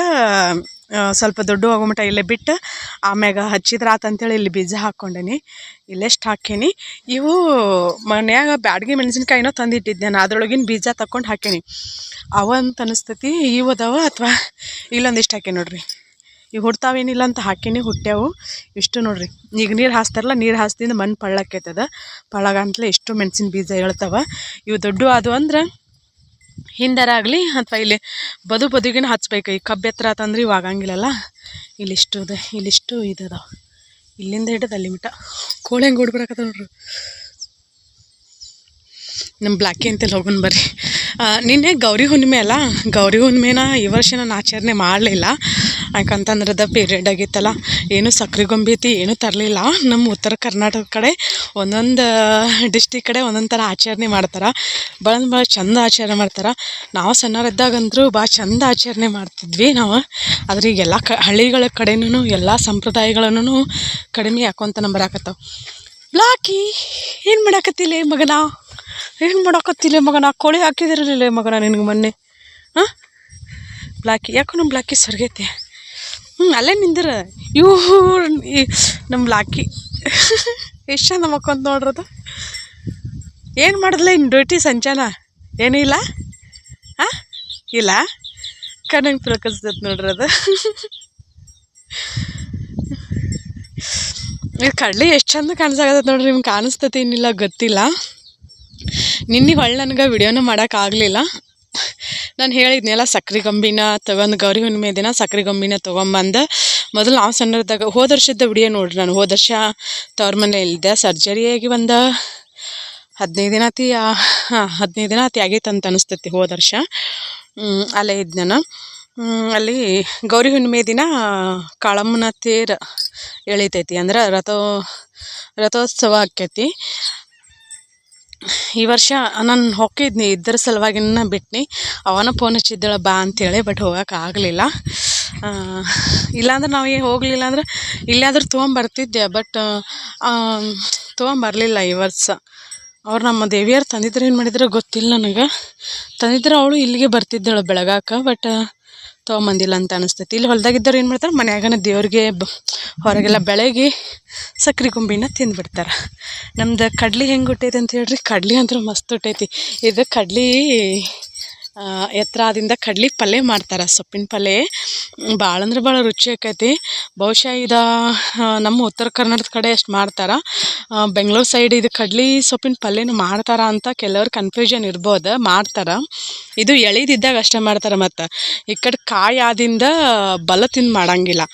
ಸ್ವಲ್ಪ ದೊಡ್ಡ ಆಗೋಮಟ ಇಲ್ಲೇ ಬಿಟ್ಟು ಆಮ್ಯಾಗ ಹಚ್ಚಿದ್ರೆ ಆತಂತೇಳಿ ಇಲ್ಲಿ ಬೀಜ ಹಾಕ್ಕೊಂಡೇನಿ. ಇಲ್ಲೆಷ್ಟು ಹಾಕೇನಿ. ಇವು ಮನ್ಯಾಗ ಬ್ಯಾಡಗಿ ಮೆಣಸಿನ್ಕಾಯಿನೋ ತಂದಿಟ್ಟಿದ್ದೆ ನಾನು, ಅದ್ರೊಳಗಿನ ಬೀಜ ತಗೊಂಡು ಹಾಕೇನಿ. ಅವ ಅಂತ ಅನಿಸ್ತತಿ. ಇವು ಅದಾವ ಅಥವಾ ಇಲ್ಲೊಂದಿಷ್ಟು ಹಾಕಿ ನೋಡ್ರಿ. ಈಗ ಹುಡ್ತಾವೇನಿಲ್ಲ ಅಂತ ಹಾಕೀನಿ, ಹುಟ್ಟ್ಯಾವು ಇಷ್ಟು ನೋಡ್ರಿ. ಈಗ ನೀರು ಹಾಸ್ತಾರಲ್ಲ, ನೀರು ಹಾಸ್ದಿಂದ ಮಣ್ಣು ಪಳ್ಳಾಕೈತದ. ಪಳ್ಳಗಂತಲೇ ಎಷ್ಟು ಮೆಣಸಿನ ಬೀಜ ಹೇಳ್ತಾವ. ಇವು ದೊಡ್ಡ ಅದು ಅಂದ್ರೆ ಹಿಂದರಾಗಲಿ ಅಥವಾ ಇಲ್ಲಿ ಬದುಗಿನ ಹಚ್ಬೇಕು. ಈ ಕಬ್ಬು ಎತ್ತರ ಆತಂದ್ರೆ ಇವು ಆಗಂಗಿಲ್ಲಲ್ಲ. ಇಲ್ಲಿಷ್ಟು ಇದದಾವ, ಇಲ್ಲಿಂದ ಹಿಡಿದು ಅಲ್ಲಿ ಮಿಟ. ಕೋಳಿ ಹೆಂಗೆ ಓಡ್ಬರಕತ್ತ ನೋಡ್ರಿ. ನಮ್ಮ ಬ್ಲ್ಯಾಕಿ ಅಂತೇಳಿ ಹೋಗೋಣ ಬರ್ರಿ. ನಿನ್ನೆ ಗೌರಿ ಹುಣ್ಣಿಮೆ ಅಲ್ಲ, ಗೌರಿ ಹುಣ್ಣಿಮೆನ ಈ ವರ್ಷ ನಾನು ಆಚರಣೆ ಮಾಡಲಿಲ್ಲ. ಯಾಕಂತಂದ್ರೆ ಅದು ಪೀರಿಯಡ್ ಆಗಿತ್ತಲ್ಲ, ಏನು ಸಕ್ರೆ ಗೊಂಬೆ ಐತಿ ಏನೂ ತರಲಿಲ್ಲ. ನಮ್ಮ ಉತ್ತರ ಕರ್ನಾಟಕ ಕಡೆ ಒಂದೊಂದು ಡಿಸ್ಟಿಕ್ ಕಡೆ ಒಂದೊಂದು ಥರ ಆಚರಣೆ ಮಾಡ್ತಾರೆ. ಭಾಳ ಚಂದ ಆಚರಣೆ ಮಾಡ್ತಾರೆ. ನಾವು ಸಣ್ಣವರಿದ್ದಾಗಂತೂ ಭಾಳ ಚಂದ ಆಚರಣೆ ಮಾಡ್ತಿದ್ವಿ ನಾವು. ಆದರೆ ಈಗೆಲ್ಲ ಹಳ್ಳಿಗಳ ಕಡೆನೂ ಎಲ್ಲ ಸಂಪ್ರದಾಯಗಳನ್ನು ಕಡಿಮೆ ಹಾಕೊಂತ ಬರಾಕತ್ತಾವ. ಬ್ಲಾಕಿ ಏನು ಮಾಡಾಕತ್ತಿಲ್ಲ ಮಗನ, ಏನು ಮಾಡಾಕತ್ತಿಲ್ಲ ಮಗನ? ಕೋಳಿ ಹಾಕಿದಿರಲಿಲ್ಲ ಮಗನ ನಿನಗೆ ಮೊನ್ನೆ. ಬ್ಲಾಕಿ ಯಾಕೋ ನಮ್ಮ ಬ್ಲಾಕಿ ಸರ್ಗೈತೆ. ಅಲ್ಲೇ ನಿಂದಿರ. ನಮ್ಮ ಬ್ಲಾಕಿ ಎಷ್ಟು ಚಂದ ಮಕ್ಕೊಂತ ನೋಡ್ರದು. ಏನು ಮಾಡಿದ್ಲ ಇನ್ನು ಡ್ಯೂಟಿ ಸಂಚಾನ? ಏನೂ ಇಲ್ಲ ಇಲ್ಲ ಕಣ್ಣಂಗೆ ಪ್ರಕಸ್ತೈತೆ ನೋಡ್ರದು. ಕಡ್ಲಿ ಎಷ್ಟು ಚಂದ ಕಾಣಿಸಾಕತ್ತೈತೆ ನೋಡ್ರಿ. ನಿಮ್ಗೆ ಕಾಣಿಸ್ತೈತಿ ಏನಿಲ್ಲ ಗೊತ್ತಿಲ್ಲ. ನಿನ್ನೆ ಹೊಳ್ಳಿ ನನಗೆ ವಿಡಿಯೋನ ಮಾಡೋಕ್ಕಾಗಲಿಲ್ಲ. ನಾನು ಹೇಳಿದ್ನೆಲ್ಲ ಸಕ್ರೆ ಗೊಂಬಿನ ತೊಗೊಂಡು ಗೌರಿ ಹುಣ್ಣಿಮೆ ದಿನ ಸಕ್ರೆ ಗೊಂಬಿನ ತೊಗೊಂಬಂದು ಮೊದಲು ನಾವು ಸಣ್ಣದಾಗ ಹೋದ ವರ್ಷದ ವಿಡಿಯೋ ನೋಡ್ರಿ. ನಾನು ಹೋದ ವರ್ಷ ತವ್ರ ಮನೆಯಲ್ಲಿದ್ದೆ. ಸರ್ಜರಿಯಾಗಿ ಒಂದು 15 ದಿನ ಆತಿ. 15 ದಿನ ಆಗೈತೆ ಅಂತ ಅನಿಸ್ತೈತಿ ಹೋದ ವರ್ಷ. ಅಲ್ಲೇ ಇದ್ದು ನಾನು. ಅಲ್ಲಿ ಗೌರಿ ಹುಣ್ಣಿಮೆ ದಿನ ಕಾಳಮ್ಮನ ತೇರು ಎಳಿತೈತಿ, ಅಂದ್ರೆ ರಥೋತ್ಸವ ಆಕ್ಕೈತಿ. ಈ ವರ್ಷ ನಾನು ಹೋಗಿದ್ನಿ, ಇದ್ರ ಸಲುವಾಗಿನ ಬಿಟ್ನಿ. ಅವನ ಫೋನ್ ಹಚ್ಚಿದ್ದಳ ಬಾ ಅಂತೇಳಿ, ಬಟ್ ಹೋಗೋಕೆ ಆಗಲಿಲ್ಲ. ಇಲ್ಲಾಂದ್ರೆ ನಾವು ಹೋಗಲಿಲ್ಲ ಅಂದ್ರೆ ಇಲ್ಲಾದ್ರೂ ತೊಗೊಂಬರ್ತಿದ್ದೆ, ಬಟ್ ತೊಗೊಂಬರಲಿಲ್ಲ ಈ ವರ್ಷ. ಅವ್ರು ನಮ್ಮ ದೇವಿಯರು ತಂದಿದ್ರೆ ಏನು ಮಾಡಿದ್ರೆ ಗೊತ್ತಿಲ್ಲ ನನಗೆ. ತಂದಿದ್ರೆ ಅವಳು ಇಲ್ಲಿಗೆ ಬರ್ತಿದ್ದಳು ಬೆಳಗಾಕ, ಬಟ್ ತೊಗೊಂಬಂದಿಲ್ಲ ಅಂತ ಅನಿಸ್ತೈತಿ. ಇಲ್ಲಿ ಹೊಲ್ದಾಗಿದ್ದವ್ರು ಏನು ಮಾಡ್ತಾರೆ, ಮನ್ಯಾಗನ ದೇವ್ರಿಗೆ ಹೊರಗೆಲ್ಲ ಬೆಳಗ್ಗೆ ಸಕ್ರೆ ಗೊಂಬಿನ ತಿಂದುಬಿಡ್ತಾರೆ. ನಮ್ದು ಕಡ್ಲಿ ಹೆಂಗೆ ಹುಟ್ಟೈತೆ ಅಂತ ಹೇಳ್ರಿ, ಕಡ್ಲಿ ಅಂತೂ ಮಸ್ತ್ ಹುಟ್ಟೈತಿ. ಇದು ಕಡ್ಲಿ ಎತ್ತರ ಆದಿಂದ ಕಡ್ಲಿ ಪಲ್ಯ ಮಾಡ್ತಾರೆ, ಸೊಪ್ಪಿನ ಪಲ್ಯ ಭಾಳ ಅಂದ್ರೆ ಭಾಳ ರುಚಿ ಆಕೈತಿ. ಬಹುಶಃ ಇದು ನಮ್ಮ ಉತ್ತರ ಕರ್ನಾಟಕದ ಕಡೆ ಅಷ್ಟು ಮಾಡ್ತಾರೆ. ಬೆಂಗಳೂರು ಸೈಡ್ ಇದು ಕಡ್ಲಿ ಸೊಪ್ಪಿನ ಪಲ್ಯನೂ ಮಾಡ್ತಾರ ಅಂತ ಕೆಲವ್ರು ಕನ್ಫ್ಯೂಷನ್ ಇರ್ಬೋದು. ಮಾಡ್ತಾರೆ, ಇದು ಎಳೆದಿದ್ದಾಗ ಅಷ್ಟೇ ಮಾಡ್ತಾರೆ. ಮತ್ತು ಈ ಕಡೆ ಕಾಯಿ ಆದಿಂದ ಬಲ ತಿಂದು ಮಾಡಂಗಿಲ್ಲ.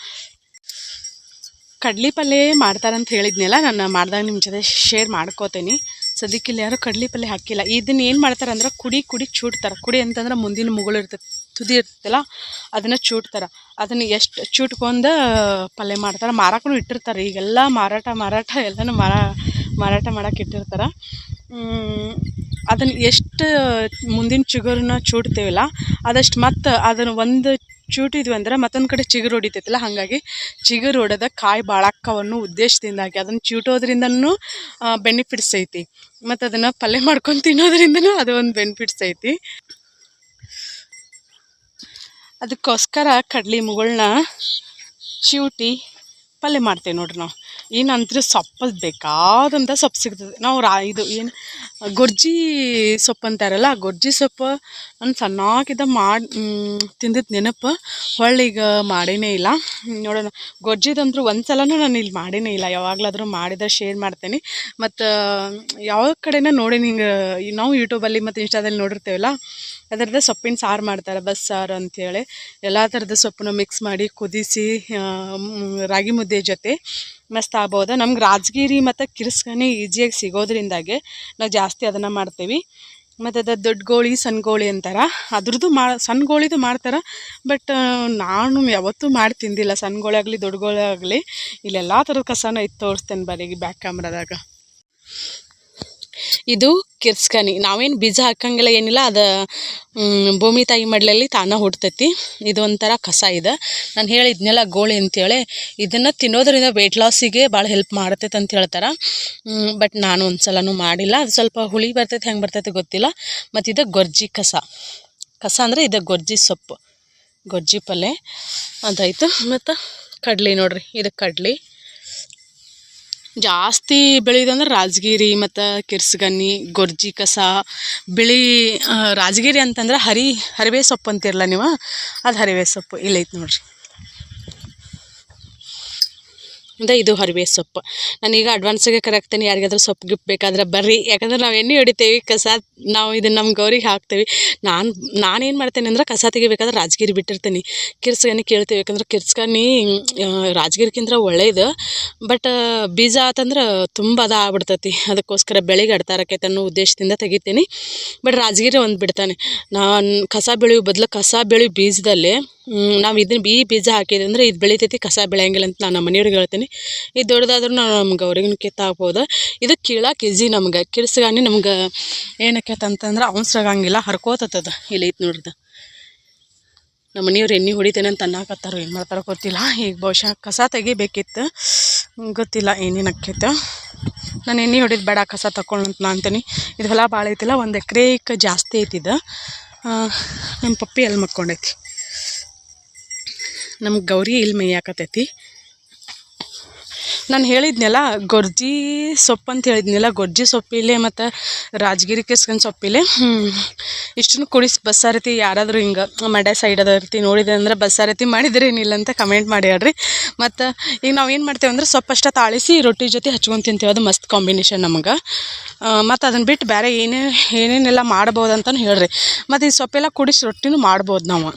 ಕಡ್ಲಿ ಪಲ್ಯ ಮಾಡ್ತಾರಂತ ಹೇಳಿದ್ನಲ್ಲ, ನಾನು ಮಾಡಿದಾಗ ನಿಮ್ಮ ಜೊತೆ ಶೇರ್ ಮಾಡ್ಕೋತೀನಿ. ಸದ್ಯಕ್ಕೆ ಇಲ್ಲಿ ಯಾರೂ ಕಡ್ಲಿ ಪಲ್ಯ ಹಾಕಿಲ್ಲ. ಇದನ್ನು ಏನು ಮಾಡ್ತಾರೆ ಅಂದ್ರೆ ಕುಡಿ ಚೂಟ್ತಾರೆ. ಕುಡಿ ಅಂತಂದ್ರೆ ಮುಂದಿನ ಮುಗುಳು ಇರ್ತದೆ, ತುದಿ ಇರ್ತೈತಲ್ಲ, ಅದನ್ನು ಚೂಟ್ತಾರೆ. ಅದನ್ನು ಎಷ್ಟು ಚೂಟ್ಕೊಂಡು ಪಲ್ಯ ಮಾಡ್ತಾರೆ. ಮಾರಕ್ಕೂ ಇಟ್ಟಿರ್ತಾರೆ. ಈಗೆಲ್ಲ ಮಾರಾಟ ಎಲ್ಲನೂ ಮಾರಾಟ ಮಾಡೋಕೆ ಇಟ್ಟಿರ್ತಾರೆ. ಅದನ್ನು ಎಷ್ಟು ಮುಂದಿನ ಚಿಗುರನ್ನ ಚೂಟ್ತೇವಲ್ಲ, ಅದಷ್ಟು ಮತ್ತು ಅದನ್ನು ಒಂದು ಚೂಟಿದ್ವಿ ಅಂದ್ರೆ ಮತ್ತೊಂದು ಕಡೆ ಚಿಗುರು ಹೊಡಿತೈತಿಲ್ಲ, ಹಾಗಾಗಿ ಚಿಗುರು ಹೊಡೆದ ಕಾಯಿ ಬಾಳಕ್ಕವನ್ನು ಉದ್ದೇಶದಿಂದಾಗಿ ಅದನ್ನು ಚೂಟೋದ್ರಿಂದನೂ ಬೆನಿಫಿಟ್ಸ್ ಐತಿ. ಮತ್ತು ಅದನ್ನು ಪಲ್ಯ ಮಾಡ್ಕೊಂಡು ತಿನ್ನೋದ್ರಿಂದನೂ ಅದು ಒಂದು ಬೆನಿಫಿಟ್ಸ್ ಐತಿ. ಅದಕ್ಕೋಸ್ಕರ ಕಡ್ಲಿ ಮುಗುಳನ್ನ ಚಿವುಟಿ ಪಲ್ಯ ಮಾಡ್ತೇವೆ ನೋಡ್ರಿ ನಾವು. ಏನಂದ್ರೆ ಸೊಪ್ಪು ಬೇಕಾದಂಥ ಸೊಪ್ಪು ಸಿಗ್ತದೆ. ನಾವು ಇದು ಏನು ಗೊರ್ಜಿ ಸೊಪ್ಪು ಅಂತಾರಲ್ಲ, ಆ ಗೊರ್ಜಿ ಸೊಪ್ಪು ನಾನು ಸಣ್ಣಾಗಿದ್ದ ಮಾಡಿ ತಿಂದಿದ್ದು ನೆನಪು. ಹೊಳ್ಳೀಗ ಮಾಡೇನೇ ಇಲ್ಲ. ನೋಡೋಣ, ಗೊರ್ಜಿದಂದ್ರೂ ಒಂದು ಸಲನೂ ನಾನು ಇಲ್ಲಿ ಮಾಡೇನೇ ಇಲ್ಲ. ಯಾವಾಗಲಾದರೂ ಮಾಡಿದ್ರೆ ಶೇರ್ ಮಾಡ್ತೇನೆ. ಮತ್ತು ಯಾವ ಕಡೆನ ನೋಡಿ, ಹಿಂಗೆ ನಾವು ಯೂಟ್ಯೂಬಲ್ಲಿ ಮತ್ತು ಇನ್ಸ್ಟಾದಲ್ಲಿ ನೋಡಿರ್ತೇವಲ್ಲ, ಅದರದ್ದು ಸೊಪ್ಪಿನ ಸಾರು ಮಾಡ್ತಾರೆ, ಬಸ್ಸಾರು ಅಂಥೇಳಿ. ಎಲ್ಲ ಥರದ ಸೊಪ್ಪನ್ನು ಮಿಕ್ಸ್ ಮಾಡಿ ಕುದಿಸಿ ರಾಗಿ ಮುದ್ದೆ ಜೊತೆ ಮಸ್ತ್ ಆಗ್ಬೋದು. ನಮ್ಗೆ ರಾಜಗಿರಿ ಮತ್ತು ಕಿರ್ಸ್ಕನಿ ಈಸಿಯಾಗಿ ಸಿಗೋದ್ರಿಂದಾಗೆ ನಾವು ಜಾಸ್ತಿ ಅದನ್ನು ಮಾಡ್ತೀವಿ. ಮತ್ತು ಅದು ದೊಡ್ಡ ಗೋಳಿ ಸಣ್ಣ ಗೋಳಿ ಅಂತಾರೆ, ಅದ್ರದ್ದು ಸಣ್ಣ ಗೋಳಿದು ಮಾಡ್ತಾರೆ. ಬಟ್ ನಾನು ಯಾವತ್ತೂ ಮಾಡಿ ತಿಂದಿಲ್ಲ, ಸಣ್ಣ ಗೋಳಿ ಆಗಲಿ ದೊಡ್ಡ ಗೋಳಿ ಆಗಲಿ. ಇಲ್ಲೆಲ್ಲ ಥರದ ಕಸನ ಇತ್ತು, ತೋರಿಸ್ತೇನೆ ಬರೀ ಬ್ಯಾಕ್ ಕ್ಯಾಮ್ರಾದಾಗ. ಇದು ಕಿರ್ಸ್ಕನಿ. ನಾವೇನು ಬೀಜ ಹಾಕಂಗಿಲ್ಲ, ಏನಿಲ್ಲ, ಅದು ಭೂಮಿ ತಾಯಿ ಮಡ್ಲಲ್ಲಿ ತಾನೇ ಹುಡ್ತೈತಿ. ಇದು ಒಂಥರ ಕಸ ಇದೆ. ನಾನು ಹೇಳಿದ್ನೆಲ್ಲ ಗೋಳಿ ಅಂತೇಳಿ. ಇದನ್ನು ತಿನ್ನೋದ್ರಿಂದ ವೆಯ್ಟ್ ಲಾಸಿಗೆ ಭಾಳ ಹೆಲ್ಪ್ ಮಾಡ್ತೈತೆ ಅಂತ ಹೇಳ್ತಾರೆ. ಬಟ್ ನಾನು ಒಂದು ಸಲನೂ ಮಾಡಿಲ್ಲ. ಅದು ಸ್ವಲ್ಪ ಹುಳಿ ಬರ್ತೈತೆ, ಹೆಂಗೆ ಬರ್ತೈತೆ ಗೊತ್ತಿಲ್ಲ. ಮತ್ತು ಇದು ಗೊರ್ಜಿ ಕಸ ಅಂದರೆ ಇದು ಗೊರ್ಜಿ ಸೊಪ್ಪು, ಗೊರ್ಜಿ ಪಲ್ಯ ಅದಾಯಿತು. ಮತ್ತು ಕಡ್ಲಿ ನೋಡ್ರಿ, ಇದು ಕಡ್ಲಿ ಜಾಸ್ತಿ ಬೆಳೆಯೋದಂದ್ರೆ ರಾಜಗಿರಿ ಮತ್ತು ಕಿರ್ಸ್ಗನ್ನಿ, ಗೊರ್ಜಿ ಕಸ, ಬಿಳಿ ರಾಜಗಿರಿ ಅಂತಂದ್ರೆ ಹರಿವೆ ಸೊಪ್ಪು ಅಂತಿರಲ್ಲ ನೀವು, ಅದು ಹರಿವೆ ಸೊಪ್ಪು ಇಲ್ಲೈತೆ ನೋಡ್ರಿ. ಅಂದರೆ ಇದು ಹರಿವೆ ಸೊಪ್ಪು. ನಾನೀಗ ಅಡ್ವಾನ್ಸಾಗೆ ಕರೆಕ್ತೀನಿ, ಯಾರಿಗಾದ್ರೂ ಸೊಪ್ಪು ಗಿಫ್ಟ್ ಬೇಕಾದ್ರೆ ಬರ್ರಿ. ಯಾಕಂದ್ರೆ ನಾವು ಎಣ್ಣೆ ಹೊಡಿತೇವೆ, ಕಸ ನಾವು ಇದನ್ನು ನಮ್ಮ ಗೌರಿಗೆ ಹಾಕ್ತೇವೆ. ನಾನೇನು ಮಾಡ್ತೇನೆ ಅಂದ್ರೆ ಕಸ ತೆಗಿಬೇಕಾದ್ರೆ ರಾಜಗಿರಿ ಬಿಟ್ಟಿರ್ತೀನಿ, ಕಿರ್ಸ್ಗನಿ ಕೇಳ್ತೇವೆ. ಯಾಕಂದ್ರೆ ಕಿರ್ಸ್ಗನಿ ರಾಜಗಿರಿಗಿಂತ ಒಳ್ಳೇದು. ಬಟ್ ಬೀಜ ಆತಂದ್ರೆ ತುಂಬ ಆಗ್ಬಿಡ್ತೈತಿ. ಅದಕ್ಕೋಸ್ಕರ ಬೆಳೆಗೆ ಅಡ್ತಾರಕೈತೆ ಅನ್ನೋ ಉದ್ದೇಶದಿಂದ ತೆಗಿತೀನಿ. ಬಟ್ ರಾಜಗಿರಿ ಒಂದು ಬಿಡ್ತಾನೆ. ನಾನು ಕಸ ಬೆಳೆಯೋ ಬದಲು ಕಸ ಬೆಳೆಯೋ ಬೀಜದಲ್ಲಿ ನಾವು ಇದನ್ನು ಬೀಜ ಹಾಕಿದ್ವಿ ಅಂದರೆ ಇದು ಬೆಳಿತೈತಿ, ಕಸ ಬೆಳೆಯಂಗಿಲ್ಲ ಅಂತ ನಾನು ನಮ್ಮ ಮನೆಯವ್ರಿಗೆ ಹೇಳ್ತೀನಿ. ಇದು ದೊಡ್ಡದಾದ್ರೂ ನಾವು ನಮ್ಗೆ ಅವ್ರಿಗೂ ಕಿತ್ತಾಕ್ಬೋದು. ಇದು ಕೀಳಕ್ಕೆ ಈಜಿ ನಮ್ಗೆ. ಕಿರ್ಸ್ಗಾನಿ ನಮ್ಗೆ ಏನಕ್ಕೈತೆ ಅಂತಂದ್ರೆ ಅವಸರಾಗಂಗಿಲ್ಲ, ಹರ್ಕೋತದ. ಇಲ್ಲಿ ಐತೆ ನೋಡ್ದು. ನಮ್ಮ ಮನೆಯವ್ರು ಎಣ್ಣೆ ಹೊಡಿತೇನೆ ಅಂತ ಅನ್ನಕತ್ತಾರೋ, ಏನು ಮಾಡ್ತಾರೋ ಗೊತ್ತಿಲ್ಲ. ಈಗ ಬಹುಶಃ ಕಸ ತೆಗಿಬೇಕಿತ್ತು, ಗೊತ್ತಿಲ್ಲ ಏನೇನು ಆಕೈತೆ. ನಾನು ಎಣ್ಣೆ ಹೊಡಿದು ಬೇಡ, ಕಸ ತಗೊಳ್ಳಂತ ನಾನು ಅಂತೀನಿ. ಇದು ಹೊಲ ಭಾಳ ಐತಿಲ್ಲ, 1 ಎಕರೆಗೆ ಜಾಸ್ತಿ ಐತಿದ್ದು. ನಮ್ಮ ಪಪ್ಪಿ ಎಲ್ಲಿ ಮಕ್ಕೊಂಡೈತಿ, ನಮ್ಗೆ ಗೌರಿ ಇಲ್ಲಿ ಮೇಯಾಕತೈತಿ. ನಾನು ಹೇಳಿದ್ನಲ್ಲ ಗೊರ್ಜಿ ಸೊಪ್ಪು ಅಂತ ಹೇಳಿದ್ನಲ್ಲ, ಗೊರ್ಜಿ ಸೊಪ್ಪಿಲೆ ಮತ್ತು ರಾಜಗಿರಿ ಕಿರ್ಸ್ಕೊಂಡು ಸೊಪ್ಪಿಲೆ ಇಷ್ಟನ್ನು ಕುಡಿಸಿ ಬಸ್ಸಾರತಿ. ಯಾರಾದರೂ ಹಿಂಗೆ ಮಂಡ್ಯ ಸೈಡ್ ಅದ ರೀತಿ ನೋಡಿದೆ ಅಂದ್ರೆ ಬಸ್ಸಾರತಿ ಮಾಡಿದ್ರೆ ಏನಿಲ್ಲ ಅಂತ ಕಮೆಂಟ್ ಮಾಡಿ ಹೇಳ್ರಿ. ಮತ್ತು ಈಗ ನಾವು ಏನು ಮಾಡ್ತೇವೆ ಅಂದ್ರೆ ಸೊಪ್ಪಷ್ಟ ತಾಳಿಸಿ ರೊಟ್ಟಿ ಜೊತೆ ಹಚ್ಕೊಂಡು ತಿಂತೇವೆ, ಅದು ಮಸ್ತ್ ಕಾಂಬಿನೇಷನ್ ನಮ್ಗೆ. ಮತ್ತು ಅದನ್ನು ಬಿಟ್ಟು ಬೇರೆ ಏನೇನೆಲ್ಲ ಮಾಡ್ಬೋದು ಅಂತಲೂ ಹೇಳ್ರಿ. ಮತ್ತು ಈ ಸೊಪ್ಪೆಲ್ಲ ಕುಡಿಸಿ ರೊಟ್ಟಿನೂ ಮಾಡ್ಬೋದು ನಾವು,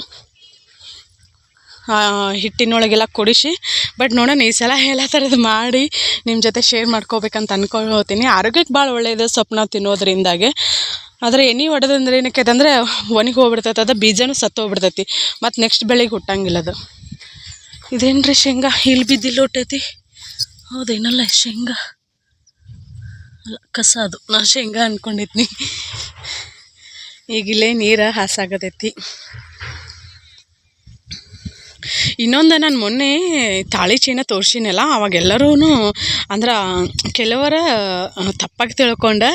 ಹಿಟ್ಟಿನೊಳಗೆಲ್ಲ ಕುಡಿಸಿ. ಬಟ್ ನೋಡೋಣ ಈ ಸಲ ಎಲ್ಲ ಥರದ್ದು ಮಾಡಿ ನಿಮ್ಮ ಜೊತೆ ಶೇರ್ ಮಾಡ್ಕೋಬೇಕಂತ ಅಂದ್ಕೊಳ್ತೀನಿ. ಆರೋಗ್ಯಕ್ಕೆ ಭಾಳ ಒಳ್ಳೆಯದು ಸೊಪ್ಪು ನಾವು ತಿನ್ನೋದ್ರಿಂದಾಗೆ. ಆದರೆ ಎಣ್ಣೆ ಹೊಡೆದಂದ್ರೆ ಏನಕ್ಕೈತೆ ಅಂದರೆ ಒಣಗಿ ಹೋಗ್ಬಿಡ್ತೈತೆ, ಅದು ಬೀಜನೂ ಸತ್ತು ಹೋಗ್ಬಿಡ್ತೈತಿ. ಮತ್ತು ನೆಕ್ಸ್ಟ್ ಬೆಳೆಗೆ ಹುಟ್ಟಂಗಿಲ್ಲ ಅದು. ಇದೇನು ರೀ ಶೇಂಗಾ ಇಲ್ಲಿ ಬಿದ್ದಿಲ್ಲ ಹೊಟ್ಟೈತಿ? ಹೌದೇನಲ್ಲ ಶೇಂಗಾ ಅಲ್ಲ, ಕಸ ಅದು. ನಾ ಶೇಂಗಾ ಅಂದ್ಕೊಂಡಿದ್ನಿ. ಈಗಿಲ್ಲೇ ನೀರು ಹಾಸಾಗತೈತಿ. ಇನ್ನೊಂದು, ನಾನು ಮೊನ್ನೆ ತಾಳಿ ಚೈನ ತೋರಿಸಿನಲ್ಲ, ಅವಾಗೆಲ್ಲರೂ ಅಂದ್ರೆ ಕೆಲವರ ತಪ್ಪಾಗಿ ತಿಳ್ಕೊಂಡು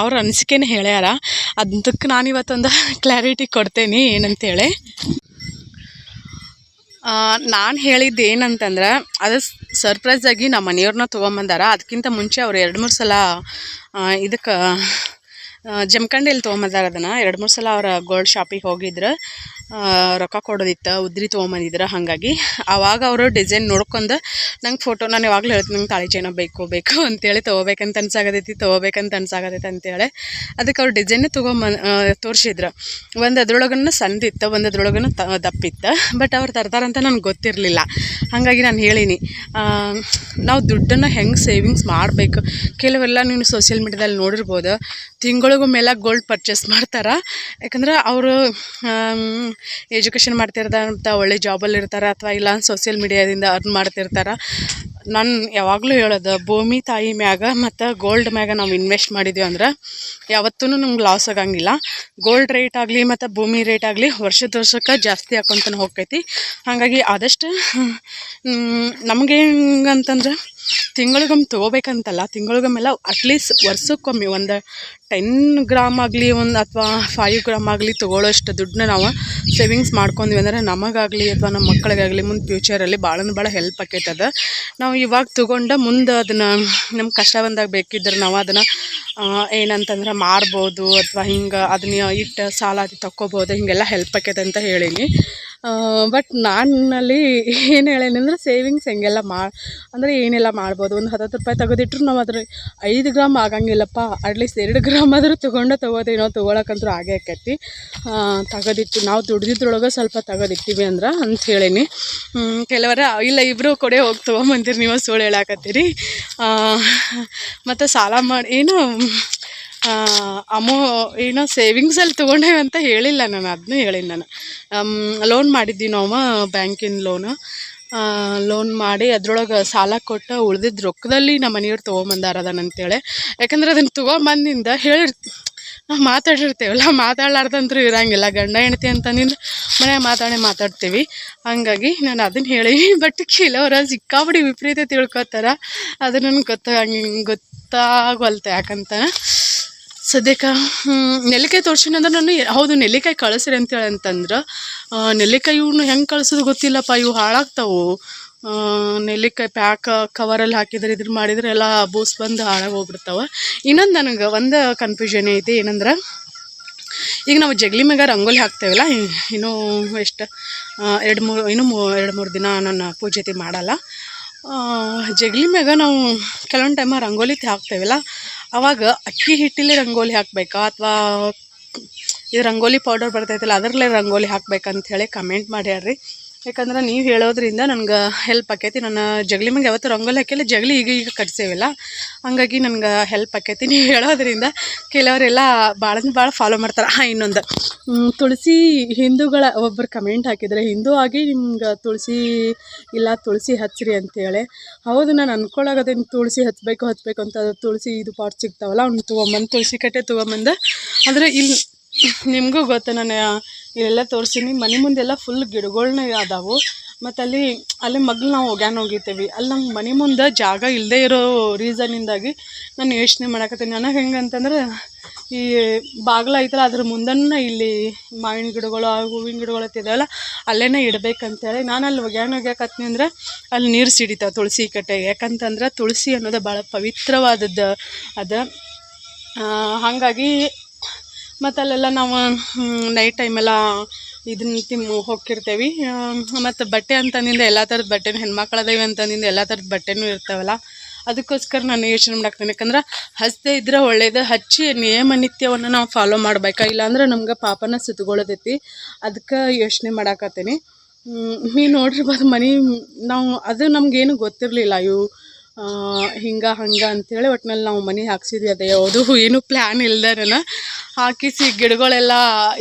ಅವ್ರ ಅನಿಸಿಕೆನೇ ಹೇಳ್ಯಾರ. ಅದಕ್ಕೆ ನಾನು ಇವತ್ತೊಂದು ಕ್ಲಾರಿಟಿ ಕೊಡ್ತೇನೆ ಏನಂತೇಳಿ. ನಾನು ಹೇಳಿದ್ದು ಏನಂತಂದ್ರೆ ಅದು ಸರ್ಪ್ರೈಸಾಗಿ ನಮ್ಮ ಮನೆಯವ್ರನ್ನ ತೊಗೊಂಬಂದಾರ. ಅದಕ್ಕಿಂತ ಮುಂಚೆ ಅವ್ರು 2-3 ಸಲ ಇದಕ್ಕೆ ಜಮಖಂಡಿಯಲ್ಲಿ ತೊಗೊಂಬಂದಾರ. ಅದನ್ನು 2-3 ಸಲ ಅವ್ರ ಗೋಲ್ಡ್ ಶಾಪಿಗೆ ಹೋಗಿದ್ರು, ರೊಕ್ಕ ಕೊಡೋದಿತ್ತು, ಉದ್ರಿ ತೊಗೊಂಬಂದಿದ್ರು. ಹಾಗಾಗಿ ಆವಾಗ ಅವರು ಡಿಸೈನ್ ನೋಡ್ಕೊಂಡು ನಂಗೆ ಫೋಟೋ, ನಾನು ಯಾವಾಗಲೂ ಹೇಳ್ತೀನಿ ನಂಗೆ ತಾಳಿ ಚೈನ ಬೇಕು ಅಂತೇಳಿ, ತೊಗೋಬೇಕಂತ ಅನ್ಸಾಗತೈತಿ ಅಂತೇಳಿ. ಅದಕ್ಕೆ ಅವ್ರು ಡಿಸೈನೇ ತೋರಿಸಿದ್ರು. ಒಂದು ಅದ್ರೊಳಗನ್ನು ಸಣ್ಣದಿತ್ತು, ಒಂದು ಅದ್ರೊಳಗನ್ನು ದಪ್ಪಿತ್ತು. ಬಟ್ ಅವ್ರು ತರ್ತಾರಂತ ನನಗೆ ಗೊತ್ತಿರಲಿಲ್ಲ. ಹಾಗಾಗಿ ನಾನು ಹೇಳೀನಿ, ನಾವು ದುಡ್ಡನ್ನು ಹೆಂಗೆ ಸೇವಿಂಗ್ಸ್ ಮಾಡಬೇಕು. ಕೆಲವೆಲ್ಲ ನೀವು ಸೋಷಿಯಲ್ ಮೀಡ್ಯಾದಲ್ಲಿ ನೋಡಿರ್ಬೋದು, ತಿಂಗಳಿಗೊಮ್ಮೆಲ್ಲ ಗೋಲ್ಡ್ ಪರ್ಚೇಸ್ ಮಾಡ್ತಾರೆ. ಯಾಕಂದ್ರೆ ಅವರು ಎಜುಕೇಷನ್ ಮಾಡ್ತಿರ್ತಾರಂತ, ಒಳ್ಳೆ ಜಾಬಲ್ಲಿ ಇರ್ತಾರೆ, ಅಥವಾ ಇಲ್ಲ ಸೋಷಿಯಲ್ ಮೀಡ್ಯಾದಿಂದ ಅರ್ನ್ ಮಾಡ್ತಿರ್ತಾರೆ. ನಾನು ಯಾವಾಗಲೂ ಹೇಳೋದು, ಭೂಮಿ ತಾಯಿ ಮ್ಯಾಗ ಮತ್ತು ಗೋಲ್ಡ್ ಮ್ಯಾಗ ನಾವು ಇನ್ವೆಸ್ಟ್ ಮಾಡಿದ್ವಿ ಅಂದ್ರೆ ಯಾವತ್ತೂ ನಮ್ಗೆ ಲಾಸ್ ಆಗಂಗಿಲ್ಲ. ಗೋಲ್ಡ್ ರೇಟ್ ಆಗಲಿ ಮತ್ತು ಭೂಮಿ ರೇಟ್ ಆಗಲಿ ವರ್ಷಕ್ಕೆ ಜಾಸ್ತಿ ಹಾಕ್ಕೊಂತಾನೆ ಹೋಗ್ತೈತಿ. ಹಾಗಾಗಿ ಆದಷ್ಟು ನಮಗೆ ಹೆಂಗಂತಂದ್ರೆ ತಿಂಗಳಿಗೊಮ್ಮೆ ತೊಗೋಬೇಕಂತಲ್ಲ, ತಿಂಗಳಿಗೊಮ್ಮೆಲ್ಲ ಅಟ್ಲೀಸ್ಟ್ ವರ್ಷಕ್ಕೊಮ್ಮೆ ಒಂದು 10 ಗ್ರಾಮ್ ಆಗಲಿ ಅಥವಾ 5 ಗ್ರಾಮ್ ಆಗಲಿ ತೊಗೊಳ್ಳೋಷ್ಟು ದುಡ್ಡನ್ನ ನಾವು ಸೇವಿಂಗ್ಸ್ ಮಾಡ್ಕೊಂಡ್ವಿ ಅಂದರೆ ನಮಗಾಗಲಿ ಅಥವಾ ನಮ್ಮ ಮಕ್ಕಳಿಗಾಗಲಿ ಮುಂದೆ ಫ್ಯೂಚರಲ್ಲಿ ಭಾಳ ಹೆಲ್ಪ್ ಆಕೈತದ. ನಾವು ಇವಾಗ ತೊಗೊಂಡು ಮುಂದೆ ಅದನ್ನು ನಮ್ಮ ಕಷ್ಟ ಬಂದಾಗ ಬೇಕಿದ್ರೆ ನಾವು ಅದನ್ನು ಏನಂತಂದ್ರೆ ಮಾರ್ಬೋದು, ಅಥವಾ ಹಿಂಗೆ ಅದನ್ನ ಇಟ್ಟು ಸಾಲ ಅದು ತಕ್ಕೋಬೋದು. ಹೀಗೆಲ್ಲ ಹೆಲ್ಪ್ ಆಕೈತೆ ಅಂತ ಹೇಳೀನಿ. ಬಟ್ ನಾನಲ್ಲಿ ಏನು ಹೇಳೀನಿ ಅಂದರೆ ಸೇವಿಂಗ್ಸ್ ಹೆಂಗೆಲ್ಲ ಅಂದರೆ ಏನೆಲ್ಲ ಮಾಡ್ಬೋದು. ಒಂದು 10 ರೂಪಾಯಿ ತೆಗೆದಿಟ್ರು ನಾವು ಅದ್ರ 5 ಗ್ರಾಮ್ ಆಗಂಗಿಲ್ಲಪ್ಪ, ಅಟ್ಲೀಸ್ಟ್ 2 ಗ್ರಾಮ್ ಆದರೂ ತೊಗೋತೀವಿ. ನಾವು ತೊಗೊಳಕ್ಕಂತೂ ಆಗೇ ಆಕೈತಿ. ತೆಗೆದಿಟ್ಟು ನಾವು ದುಡ್ದಿದ್ರೊಳಗೆ ಸ್ವಲ್ಪ ತೆಗೆದಿಟ್ಟಿವಿ ಅಂದ್ರೆ ಅಂತ ಹೇಳೀನಿ. ಕೆಲವರ ಇಲ್ಲ ಇಬ್ಬರು ಕೊಡೆ ಹೋಗಿ ತೊಗೊಂಬಂತೀರಿ, ನೀವು ಸುಳ್ಳು ಹೇಳಾಕತ್ತೀರಿ. ಮತ್ತು ಸಾಲ ಮಾಡಿ ಏನೋ ಸೇವಿಂಗ್ಸಲ್ಲಿ ತೊಗೊಂಡೇವೆ ಅಂತ ಹೇಳಿಲ್ಲ ನಾನು, ಅದನ್ನೂ ಹೇಳೀನಿ. ನಾನು ಲೋನ್ ಮಾಡಿದ್ವಿ ನಾವು, ಬ್ಯಾಂಕಿನ ಲೋನ್ ಮಾಡಿ ಅದ್ರೊಳಗೆ ಸಾಲ ಕೊಟ್ಟು ಉಳ್ದಿದ್ದು ರೊಕ್ಕದಲ್ಲಿ ನಮ್ಮ ಮನೆಯವ್ರು ತೊಗೊಂಬಂದಾರ ಅದನ್ನಂತೇಳಿ. ಯಾಕಂದ್ರೆ ಅದನ್ನು ತೊಗೊಂಬಂದಿಂದ ನಾವು ಮಾತಾಡಿರ್ತೇವಲ್ಲ, ಮಾತಾಡ್ಲಾರ್ದಂತೂ ಇರೋಂಗಿಲ್ಲ. ಗಂಡ ಹೆಂಡತಿ ಅಂತಂದಿಂದ ಮನೆ ಮಾತಾಡ್ತೀವಿ. ಹಾಗಾಗಿ ನಾನು ಅದನ್ನು ಹೇಳಿ. ಬಟ್ ಕೆಲವರ ಸಿಕ್ಕಾಬಿಡಿ ವಿಪರೀತ ತಿಳ್ಕೊತಾರೆ, ಅದು ನನಗೆ ಗೊತ್ತಾಗವಲ್ತೆ. ಯಾಕಂತ ಸದ್ಯಕ್ಕೆ ನೆಲ್ಲಿಕಾಯಿ ತೋರ್ಸಿನಂದ್ರೆ ನಾನು ಹೌದು ನೆಲ್ಲಿಕಾಯಿ ಕಳಿಸ್ರಿ ಅಂತೇಳಿ ಅಂತಂದ್ರೆ, ನೆಲ್ಲಿಕಾಯಿ ಇವ್ನು ಹೆಂಗೆ ಕಳಿಸೋದು ಗೊತ್ತಿಲ್ಲಪ್ಪ, ಇವು ಹಾಳಾಗ್ತಾವು. ನೆಲ್ಲಿಕಾಯಿ ಪ್ಯಾಕ್ ಕವರಲ್ಲಿ ಹಾಕಿದ್ರೆ ಇದ್ರ ಮಾಡಿದ್ರೆ ಎಲ್ಲ ಬೂಸ್ ಬಂದು ಹಾಳಾಗಿ ಹೋಗ್ಬಿಡ್ತಾವೆ. ಇನ್ನೊಂದು ನನಗೆ ಒಂದು ಕನ್ಫ್ಯೂಷನ್ ಐತಿ, ಏನಂದ್ರೆ ಈಗ ನಾವು ಜಗಲಿ ಮ್ಯಾಗ ರಂಗೋಲಿ ಹಾಕ್ತೇವಲ್ಲ, ಇನ್ನೂ ಎಷ್ಟು 2-3 ದಿನ ನನ್ನ ಪೂಜೆತಿ ಮಾಡಲ್ಲ. ಜಗಲಿ ಮ್ಯಾಗ ನಾವು ಕೆಲವೊಂದು ಟೈಮ ರಂಗೋಲಿ ಹಾಕ್ತೇವಲ್ಲ, ಆವಾಗ ಅಕ್ಕಿ ಹಿಟ್ಟಲ್ಲಿ ರಂಗೋಲಿ ಹಾಕಬೇಕಾ ಅಥವಾ ಇದು ರಂಗೋಲಿ ಪೌಡರ್ ಬರ್ತೈತಲ್ಲ ಅದರಲ್ಲೇ ರಂಗೋಲಿ ಹಾಕ್ಬೇಕಂತ ಹೇಳಿ ಕಮೆಂಟ್ ಮಾಡ್ಯಾರ್ರಿ. ಯಾಕಂದ್ರೆ ನೀವು ಹೇಳೋದ್ರಿಂದ ನನಗೆ ಹೆಲ್ಪ್ ಆಕೈತಿ. ನಾನು ಜಗಲಿ ಮ್ಯಾಗ ಯಾವತ್ತೂ ರಂಗೋಲಿ ಹಾಕಿಲ್ಲ, ಜಗಲಿ ಈಗ ಕಟ್ಸೇವಿಲ್ಲ. ಹಂಗಾಗಿ ನನಗೆ ಹೆಲ್ಪ್ ಆಕೈತಿ ನೀವು ಹೇಳೋದ್ರಿಂದ. ಕೆಲವರೆಲ್ಲ ಭಾಳ ಫಾಲೋ ಮಾಡ್ತಾರೆ. ಇನ್ನೊಂದು ತುಳಸಿ ಹಿಂದೂಗಳ ಒಬ್ಬರು ಕಮೆಂಟ್ ಹಾಕಿದರೆ, ಹಿಂದೂ ಆಗಿ ನಿಮ್ಗೆ ತುಳಸಿ ಹಚ್ಚಿರಿ ಅಂತೇಳಿ. ಹೌದು, ನಾನು ಅಂದ್ಕೊಳ್ಳೋದೇನು ತುಳಸಿ ಹಚ್ಚಬೇಕು ಅಂತ. ತುಳಸಿ ಇದು ಪಾಟ್ ಸಿಗ್ತಾವಲ್ಲ, ಅವ್ನು ತೊಗೊಂಬಂದು ತುಳಸಿ ಕಟ್ಟೆ ತೊಗೊಂಬಂದು. ಆದರೆ ಇಲ್ಲಿ ನಿಮಗೂ ಗೊತ್ತು, ನಾನು ಇಲ್ಲೆಲ್ಲ ತೋರಿಸೀನಿ, ಮನೆ ಮುಂದೆಲ್ಲ ಫುಲ್ ಗಿಡಗಳ್ನ ಅದಾವು. ಮತ್ತು ಅಲ್ಲಿ ಮಗ್ಳು ನಾವು ಹೋಗಿರ್ತೀವಿ, ಅಲ್ಲಿ ನಮ್ಗೆ ಮನೆ ಮುಂದೆ ಜಾಗ ಇಲ್ಲದೆ ಇರೋ ರೀಸನ್ನಿಂದಾಗಿ ನಾನು ಯೋಚನೆ ಮಾಡಕತ್ತೀನಿ. ನನಗೆ ಹೆಂಗಂತಂದ್ರೆ ಈ ಬಾಗಿಲು ಐತಲ್ಲ ಅದ್ರ ಮುಂದನ್ನ ಇಲ್ಲಿ ಮಾವಿನ ಗಿಡಗಳು ಹೂವಿನ ಗಿಡಗಳು ಇದಾವಲ್ಲ ಅಲ್ಲೇ ಇಡಬೇಕಂತೇಳಿ ನಾನು ಅಲ್ಲಿ ಒಗ್ಯಾಕತ್ನಿ ಅಂದ್ರೆ ಅಲ್ಲಿ ನೀರು ಸಿಡಿತಾವೆ ತುಳಸಿ ಕಟ್ಟೆಗೆ. ಯಾಕಂತಂದ್ರೆ ತುಳಸಿ ಅನ್ನೋದು ಭಾಳ ಪವಿತ್ರವಾದದ್ದು ಅದು. ಹಾಗಾಗಿ ಮತ್ತು ಅಲ್ಲೆಲ್ಲ ನಾವು ನೈಟ್ ಟೈಮೆಲ್ಲ ಇದನ್ನ ಹೋಗಿರ್ತೇವೆ. ಮತ್ತು ಬಟ್ಟೆ ಅಂತಂದಿಂದ ಎಲ್ಲ ಥರದ ಬಟ್ಟೆನೂ ಹೆಣ್ಮಕ್ಳದೇವಿ ಅಂತಂದಿಂದ ಎಲ್ಲ ಥರದ ಬಟ್ಟೆನೂ ಇರ್ತಾವಲ್ಲ, ಅದಕ್ಕೋಸ್ಕರ ನಾನು ಯೋಚನೆ ಮಾಡಾಕ್ತೀನಿ. ಯಾಕಂದ್ರೆ ಹಚ್ಚದೇ ಇದ್ರೆ ಒಳ್ಳೇದು, ಹಚ್ಚಿ ನಿಯಮನಿತ್ಯವನ್ನು ನಾವು ಫಾಲೋ ಮಾಡ್ಬೇಕಾ, ಇಲ್ಲಾಂದ್ರೆ ನಮ್ಗೆ ಪಾಪನ ಸುತ್ತಗೊಳ್ಳೋದೈತಿ. ಅದಕ್ಕೆ ಯೋಚನೆ ಮಾಡಾಕತ್ತೀನಿ. ನೀವು ನೋಡಿರ್ಬೋದು ನಾವು ಅದು ನಮಗೇನು ಗೊತ್ತಿರಲಿಲ್ಲ, ಇವು ಹಿಂಗೆ ಅಂಥೇಳಿ. ಒಟ್ಟಿನಲ್ಲಿ ನಾವು ಮನೆ ಹಾಕ್ಸಿದ್ವಿ, ಅದೇ ಯಾವುದು ಏನೂ ಪ್ಲ್ಯಾನ್ ಇಲ್ದಾರನ ಹಾಕಿಸಿ ಗಿಡಗಳೆಲ್ಲ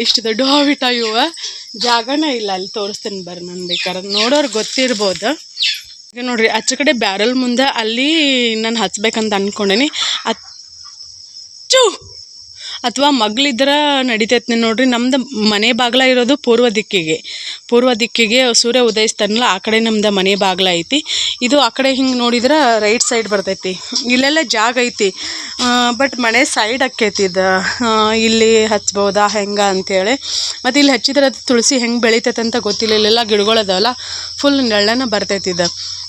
ಇಷ್ಟು ದೊಡ್ಡ ಹೋಗ್ಬಿಟ್ಟ. ಇವು ಜಾಗನೇ ಇಲ್ಲ, ಅಲ್ಲಿ ತೋರಿಸ್ತೀನಿ ಬರ್ರಿ, ನಾನು ಬೇಕಾದ್ರೆ ನೋಡೋರು ಗೊತ್ತಿರ್ಬೋದು. ಈಗ ನೋಡಿರಿ ಆಚೆ ಕಡೆ ಬ್ಯಾರಲ್ ಮುಂದೆ ಅಲ್ಲಿ ನಾನು ಹಚ್ಬೇಕಂತ ಅಂದ್ಕೊಂಡೇನಿ. ಅಥವಾ ಮಗಳಿದ್ರೆ ನಡಿತೈತೆ ನೋಡ್ರಿ. ನಮ್ದು ಮನೆ ಬಾಗ್ಲ ಇರೋದು ಪೂರ್ವ ದಿಕ್ಕಿಗೆ ಸೂರ್ಯ ಉದಯಿಸ್ತಾನಲ್ಲ ಆ ಕಡೆ ನಮ್ದು ಮನೆ ಬಾಗ್ಲ ಐತಿ. ಇದು ಆ ಕಡೆ ಹಿಂಗೆ ನೋಡಿದ್ರೆ ರೈಟ್ ಸೈಡ್ ಬರ್ತೈತಿ. ಇಲ್ಲೆಲ್ಲ ಜಾಗ ಐತಿ, ಬಟ್ ಮನೆ ಸೈಡ್ ಆಕ್ಕೈತಿ ಇದು. ಇಲ್ಲಿ ಹಚ್ಬೋದಾ ಹೆಂಗೆ ಅಂತೇಳಿ. ಮತ್ತು ಇಲ್ಲಿ ಹಚ್ಚಿದ್ರೆ ಅದು ತುಳಸಿ ಹೆಂಗೆ ಬೆಳಿತೈತೆ ಅಂತ ಗೊತ್ತಿಲ್ಲ. ಇಲ್ಲೆಲ್ಲ ಗಿಡಗಳದಾವಲ್ಲ ಫುಲ್ ನೆಳ್ಳನ ಬರ್ತೈತಿ. ಇದು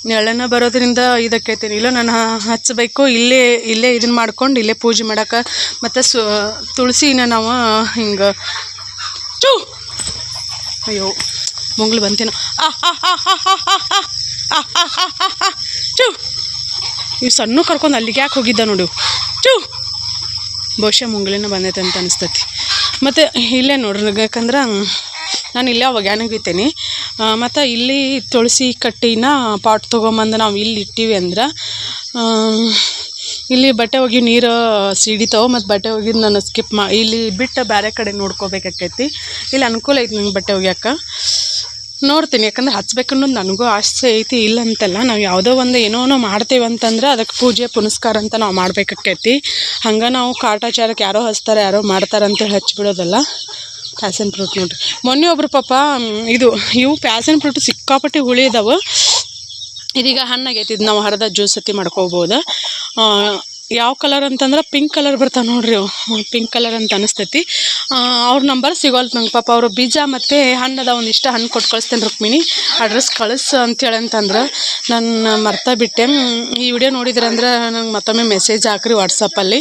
ನೆಳ್ಳನ ಬರೋದ್ರಿಂದ ಇದಕ್ಕೈತಿ. ಇಲ್ಲ ನಾನು ಹಚ್ಚಬೇಕು, ಇಲ್ಲೇ ಇದನ್ನು ಮಾಡ್ಕೊಂಡು ಇಲ್ಲೇ ಪೂಜೆ ಮಾಡೋಕೆ. ಮತ್ತು ತುಳಸಿನ ನಾವು ಹಿಂಗೆ ಅಯ್ಯೋ ಮುಂಗ್ಳು ಬಂತೇನೋ ಇವು ಸಣ್ಣ ಕರ್ಕೊಂಡು ಅಲ್ಲಿಗೆ ಯಾಕೆ ಹೋಗಿದ್ದ ನೋಡು. ಬಹುಶಃ ಮುಂಗ್ಳಿನ ಬಂದೈತೆ ಅಂತ ಅನಿಸ್ತೈತಿ. ಮತ್ತು ಇಲ್ಲೇ ನೋಡ್ರಿ, ಯಾಕಂದ್ರೆ ನಾನು ಇಲ್ಲೇ ಒಗ್ಯಾನಾಗಿತ್ತೇನೆ. ಮತ್ತು ಇಲ್ಲಿ ತುಳಸಿ ಕಟ್ಟಿನ ಪಾಟ್ ತೊಗೊಂಬಂದು ನಾವು ಇಲ್ಲಿ ಇಟ್ಟೀವಿ ಅಂದ್ರೆ ಇಲ್ಲಿ ಬಟ್ಟೆ ಒಗಿ ನೀರು ಸಿಡಿತಾವೆ. ಮತ್ತು ಬಟ್ಟೆ ಒಗಿದು ನಾನು ಸ್ಕಿಪ್ ಇಲ್ಲಿ ಬಿಟ್ಟು ಬೇರೆ ಕಡೆ ನೋಡ್ಕೋಬೇಕಾಕೈತಿ. ಇಲ್ಲಿ ಅನುಕೂಲ ಐತಿ ನಂಗೆ ಬಟ್ಟೆ ಒಗ್ಯಾಕೆ. ನೋಡ್ತೀನಿ, ಯಾಕಂದ್ರೆ ಹಚ್ಬೇಕನ್ನೋದು ನನಗೂ ಆಸೆ ಐತಿ, ಇಲ್ಲ ಅಂತಲ್ಲ. ನಾವು ಯಾವುದೋ ಒಂದು ಏನೋ ಮಾಡ್ತೇವೆ ಅಂತಂದ್ರೆ ಅದಕ್ಕೆ ಪೂಜೆ ಪುನಸ್ಕಾರ ಅಂತ ನಾವು ಮಾಡ್ಬೇಕಾಕೈತಿ. ಹಂಗೆ ನಾವು ಕಾಟಾಚಾರಕ್ಕೆ ಯಾರೋ ಹಚ್ತಾರೆ ಯಾರೋ ಮಾಡ್ತಾರೆ ಅಂತೇಳಿ ಹಚ್ಬಿಡೋದಲ್ಲ. ಪ್ಯಾಸನ್ ಫ್ರೂಟ್ ನೋಡ್ರಿ, ಮೊನ್ನೆ ಒಬ್ರು ಪಾಪ ಇವು ಪ್ಯಾಸನ್ ಫ್ರೂಟ್ ಸಿಕ್ಕಾಪಟ್ಟೆ ಹುಳಿ ಇದಾವೆ. ಇದೀಗ ಹಣ್ಣಾಗೈತಿ. ಇದು ನಾವು ಹರಿದ ಜ್ಯೂಸ್ ಸತಿ ಮಾಡ್ಕೋಬೋದು. ಯಾವ ಕಲರ್ ಅಂತಂದ್ರೆ ಪಿಂಕ್ ಕಲರ್ ಬರ್ತಾವೆ ನೋಡ್ರಿ. ಪಿಂಕ್ ಕಲರ್ ಅಂತ ಅನಿಸ್ತೈತಿ. ಅವ್ರ ನಂಬರ್ ಸಿಗೋಲ್ತು ನಂಗೆ ಪಾಪ. ಅವರು ಬೀಜ ಮತ್ತು ಹಣ್ಣದ ಒಂದಿಷ್ಟು ಹಣ್ಣು ಕೊಟ್ಟು ಕಳಿಸ್ತೇನೆ ರುಕ್ಮಿಣಿ, ಅಡ್ರೆಸ್ ಕಳಿಸು ಅಂತೇಳಿ ಅಂತಂದ್ರೆ ನಾನು ಮರ್ತಾ ಬಿಟ್ಟೆ. ಈ ವಿಡಿಯೋ ನೋಡಿದ್ರಂದ್ರೆ ನಂಗೆ ಮತ್ತೊಮ್ಮೆ ಮೆಸೇಜ್ ಹಾಕ್ರಿ ವಾಟ್ಸಪ್ಪಲ್ಲಿ.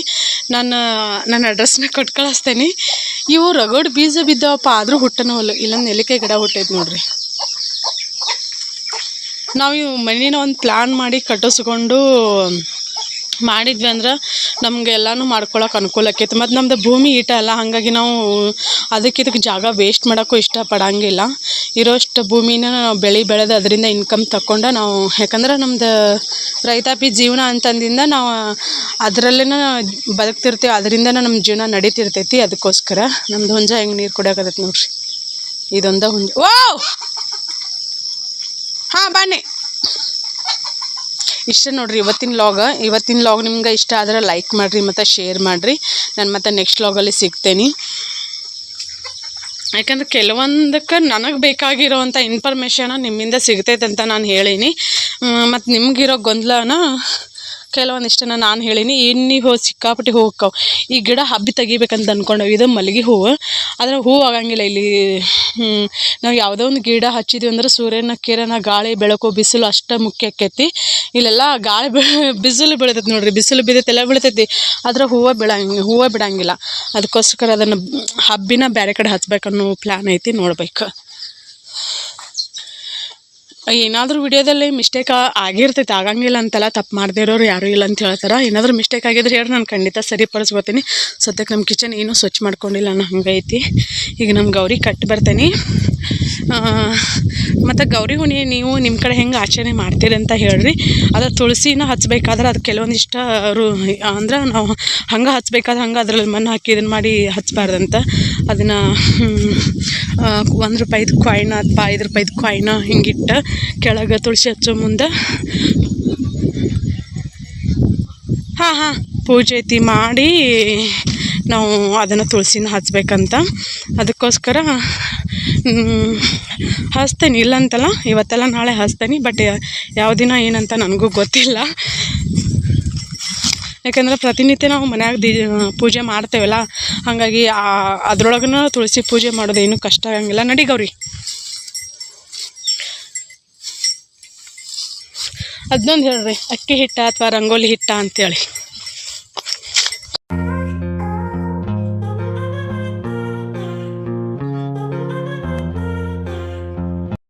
ನನ್ನ ಅಡ್ರೆಸ್ನ ಕೊಟ್ಟು ಕಳಿಸ್ತೇನೆ. ಇವು ರಗಡ್ ಬೀಜ ಬಿದ್ದಾವಪ್ಪ, ಆದರೂ ಹುಟ್ಟನವಲ್ಲ. ಇಲ್ಲೊಂದು ನೆಲ್ಲಿಕಾಯಿ ಗಿಡ ಹುಟ್ಟೈತೆ ನೋಡ್ರಿ. ನಾವು ಇವು ಮನೇನ ಒಂದು ಪ್ಲ್ಯಾನ್ ಮಾಡಿ ಕಟ್ಟಿಸ್ಕೊಂಡು ಮಾಡಿದ್ವಿ ಅಂದ್ರೆ ನಮ್ಗೆ ಎಲ್ಲನೂ ಮಾಡ್ಕೊಳಕ್ಕೆ ಅನುಕೂಲ ಆಕೈತೆ. ಮತ್ತು ನಮ್ಮದು ಭೂಮಿ ಈಟ ಅಲ್ಲ, ಹಾಗಾಗಿ ನಾವು ಇದಕ್ಕೆ ಜಾಗ ವೇಸ್ಟ್ ಮಾಡೋಕ್ಕೂ ಇಷ್ಟಪಡೋಂಗಿಲ್ಲ. ಇರೋಷ್ಟು ಭೂಮಿನ ನಾವು ಬೆಳೆದು ಅದರಿಂದ ಇನ್ಕಮ್ ತಗೊಂಡು ನಾವು, ಯಾಕಂದ್ರೆ ನಮ್ದು ರೈತಾಪಿ ಜೀವನ ಅಂತಂದಿಂದ ನಾವು ಅದರಲ್ಲೇ ಬದುಕ್ತಿರ್ತೀವಿ. ಅದರಿಂದನೇ ನಮ್ಮ ಜೀವನ ನಡೀತಿರ್ತೈತಿ. ಅದಕ್ಕೋಸ್ಕರ ನಮ್ದು ಹುಂಜ ಹೆಂಗೆ ನೀರು ಕುಡಿಯೋಕತ್ತೈತಿ ನೋಡ್ರಿ. ಇದೊಂದ ಹುಂಜ. ಹಾಂ ಬನ್ನಿ. ಇಷ್ಟ ನೋಡ್ರಿ ಇವತ್ತಿನ ಲಾಗ್ ನಿಮ್ಗೆ ಇಷ್ಟ ಆದರೆ ಲೈಕ್ ಮಾಡಿರಿ ಮತ್ತು ಶೇರ್ ಮಾಡಿರಿ. ನಾನು ಮತ್ತೆ ನೆಕ್ಸ್ಟ್ ಲಾಗಲ್ಲಿ ಸಿಗ್ತೇನೆ. ಯಾಕಂದ್ರೆ ಕೆಲವೊಂದಕ್ಕೆ ನನಗೆ ಬೇಕಾಗಿರೋವಂಥ ಇನ್ಫಾರ್ಮೇಷನ್ ನಿಮ್ಮಿಂದ ಸಿಗ್ತೈತೆ ಅಂತ ನಾನು ಹೇಳೀನಿ. ಮತ್ತು ನಿಮಗಿರೋ ಗೊಂದಲನ ಕೆಲವೊಂದಿಷ್ಟನ್ನ ನಾನು ಹೇಳೀನಿ. ಇನ್ನಿ ಸಿಕ್ಕಾಪಟ್ಟಿ ಹೂ ಹೋಗ್ತಾವೆ. ಈ ಗಿಡ ಹಬ್ಬಿ ತೆಗಿಬೇಕಂತ ಅಂದ್ಕೊಂಡವು. ಇದು ಮಲ್ಲಿಗೆ ಹೂವು, ಆದರೆ ಹೂವು ಆಗಂಗಿಲ್ಲ ಇಲ್ಲಿ. ನಾವು ಯಾವುದೋ ಒಂದು ಗಿಡ ಹಚ್ಚಿದ್ವಿ ಅಂದ್ರೆ ಸೂರ್ಯನ ಕಿರಣ, ಗಾಳಿ, ಬೆಳಕು, ಬಿಸಿಲು ಅಷ್ಟೇ ಮುಖ್ಯ ಆಕೈತಿ. ಇಲ್ಲೆಲ್ಲ ಗಾಳಿ ಬಿಸಿಲು ಬೀಳ್ತೈತಿ ನೋಡ್ರಿ. ಬಿಸಿಲು ಬಿದ್ದೈತೆ ಎಲ್ಲ ಬೀಳ್ತೈತಿ, ಆದರೆ ಹೂವು ಬಿಡಂಗಿಲ್ಲ. ಅದಕ್ಕೋಸ್ಕರ ಅದನ್ನು ಹಬ್ಬಿನ ಬೇರೆ ಕಡೆ ಹಚ್ಬೇಕನ್ನೋ ಪ್ಲ್ಯಾನ್ ಐತಿ. ನೋಡ್ಬೇಕು. ಏನಾದರೂ ವಿಡಿಯೋದಲ್ಲಿ ಮಿಸ್ಟೇಕ್ ಆಗಿರ್ತೈತೆ, ಆಗಂಗಿಲ್ಲ ಅಂತಲ್ಲ. ತಪ್ಪು ಮಾಡದೇ ಇರೋರು ಯಾರೂ ಇಲ್ಲ ಅಂತ ಹೇಳ್ತಾರೆ. ಏನಾದರೂ ಮಿಸ್ಟೇಕ್ ಆಗಿದ್ರೆ ಹೇಳಿ, ನಾನು ಖಂಡಿತ ಸರಿಪಡಿಸ್ಕೋತೀನಿ. ಸದ್ಯಕ್ಕೆ ನಮ್ಮ ಕಿಚನ್ ಏನೂ ಸ್ವಚ್ಛ ಮಾಡ್ಕೊಂಡಿಲ್ಲ ಅನ್ನೋ ಹಂಗೈತಿ. ಈಗ ನಮ್ಮ ಗೌರಿ ಕಟ್ಟಿ ಬರ್ತೇನೆ. ಮತ್ತು ಗೌರಿ ಹುಣ್ಣಿ ನೀವು ನಿಮ್ಮ ಕಡೆ ಹೆಂಗೆ ಆಚರಣೆ ಮಾಡ್ತೀರಿ ಅಂತ ಹೇಳ್ರಿ. ಅದು ತುಳಸಿನ ಹಚ್ಬೇಕಾದ್ರೆ ಅದು ಕೆಲವೊಂದಿಷ್ಟು ಅಂದ್ರೆ ನಾವು ಹಂಗೆ ಹಚ್ಬೇಕಾದ್ರೆ ಹಂಗೆ ಅದ್ರಲ್ಲಿ ಮಣ್ಣು ಹಾಕಿ ಇದನ್ನು ಮಾಡಿ ಹಚ್ಬಾರ್ದಂತ. ಅದನ್ನು ₹1 ಕಾಯಿನ ಅಥವಾ ₹5 ಕಾಯಿನ ಹಿಂಗಿಟ್ಟು ಕೆಳಗೆ ತುಳಸಿ ಹಚ್ಚೋ ಮುಂದೆ ಪೂಜೆ ಮಾಡಿ ನಾವು ಅದನ್ನು ತುಳಸಿನ ಹಚ್ಬೇಕಂತ. ಅದಕ್ಕೋಸ್ಕರ ಹಚ್ತೇನೆ, ಇಲ್ಲ ಅಂತಲ್ಲ. ಇವತ್ತೆಲ್ಲ ನಾಳೆ ಹಚ್ತೇನೆ, ಬಟ್ ಯಾವ ದಿನ ಏನಂತ ನನಗೂ ಗೊತ್ತಿಲ್ಲ. ಯಾಕಂದ್ರೆ ಪ್ರತಿನಿತ್ಯ ನಾವು ಮನ್ಯಾಗ ಪೂಜೆ ಮಾಡ್ತೇವಲ್ಲ, ಹಾಗಾಗಿ ಅದ್ರೊಳಗನ ತುಳಸಿ ಪೂಜೆ ಮಾಡೋದು ಏನೂ ಕಷ್ಟ ಆಗಂಗಿಲ್ಲ. ನಡಿ ಗೌರಿ. ಅದನ್ನೊಂದು ಹೇಳ್ರಿ, ಅಕ್ಕಿ ಹಿಟ್ಟ ಅಥವಾ ರಂಗೋಲಿ ಹಿಟ್ಟ ಅಂತೇಳಿ.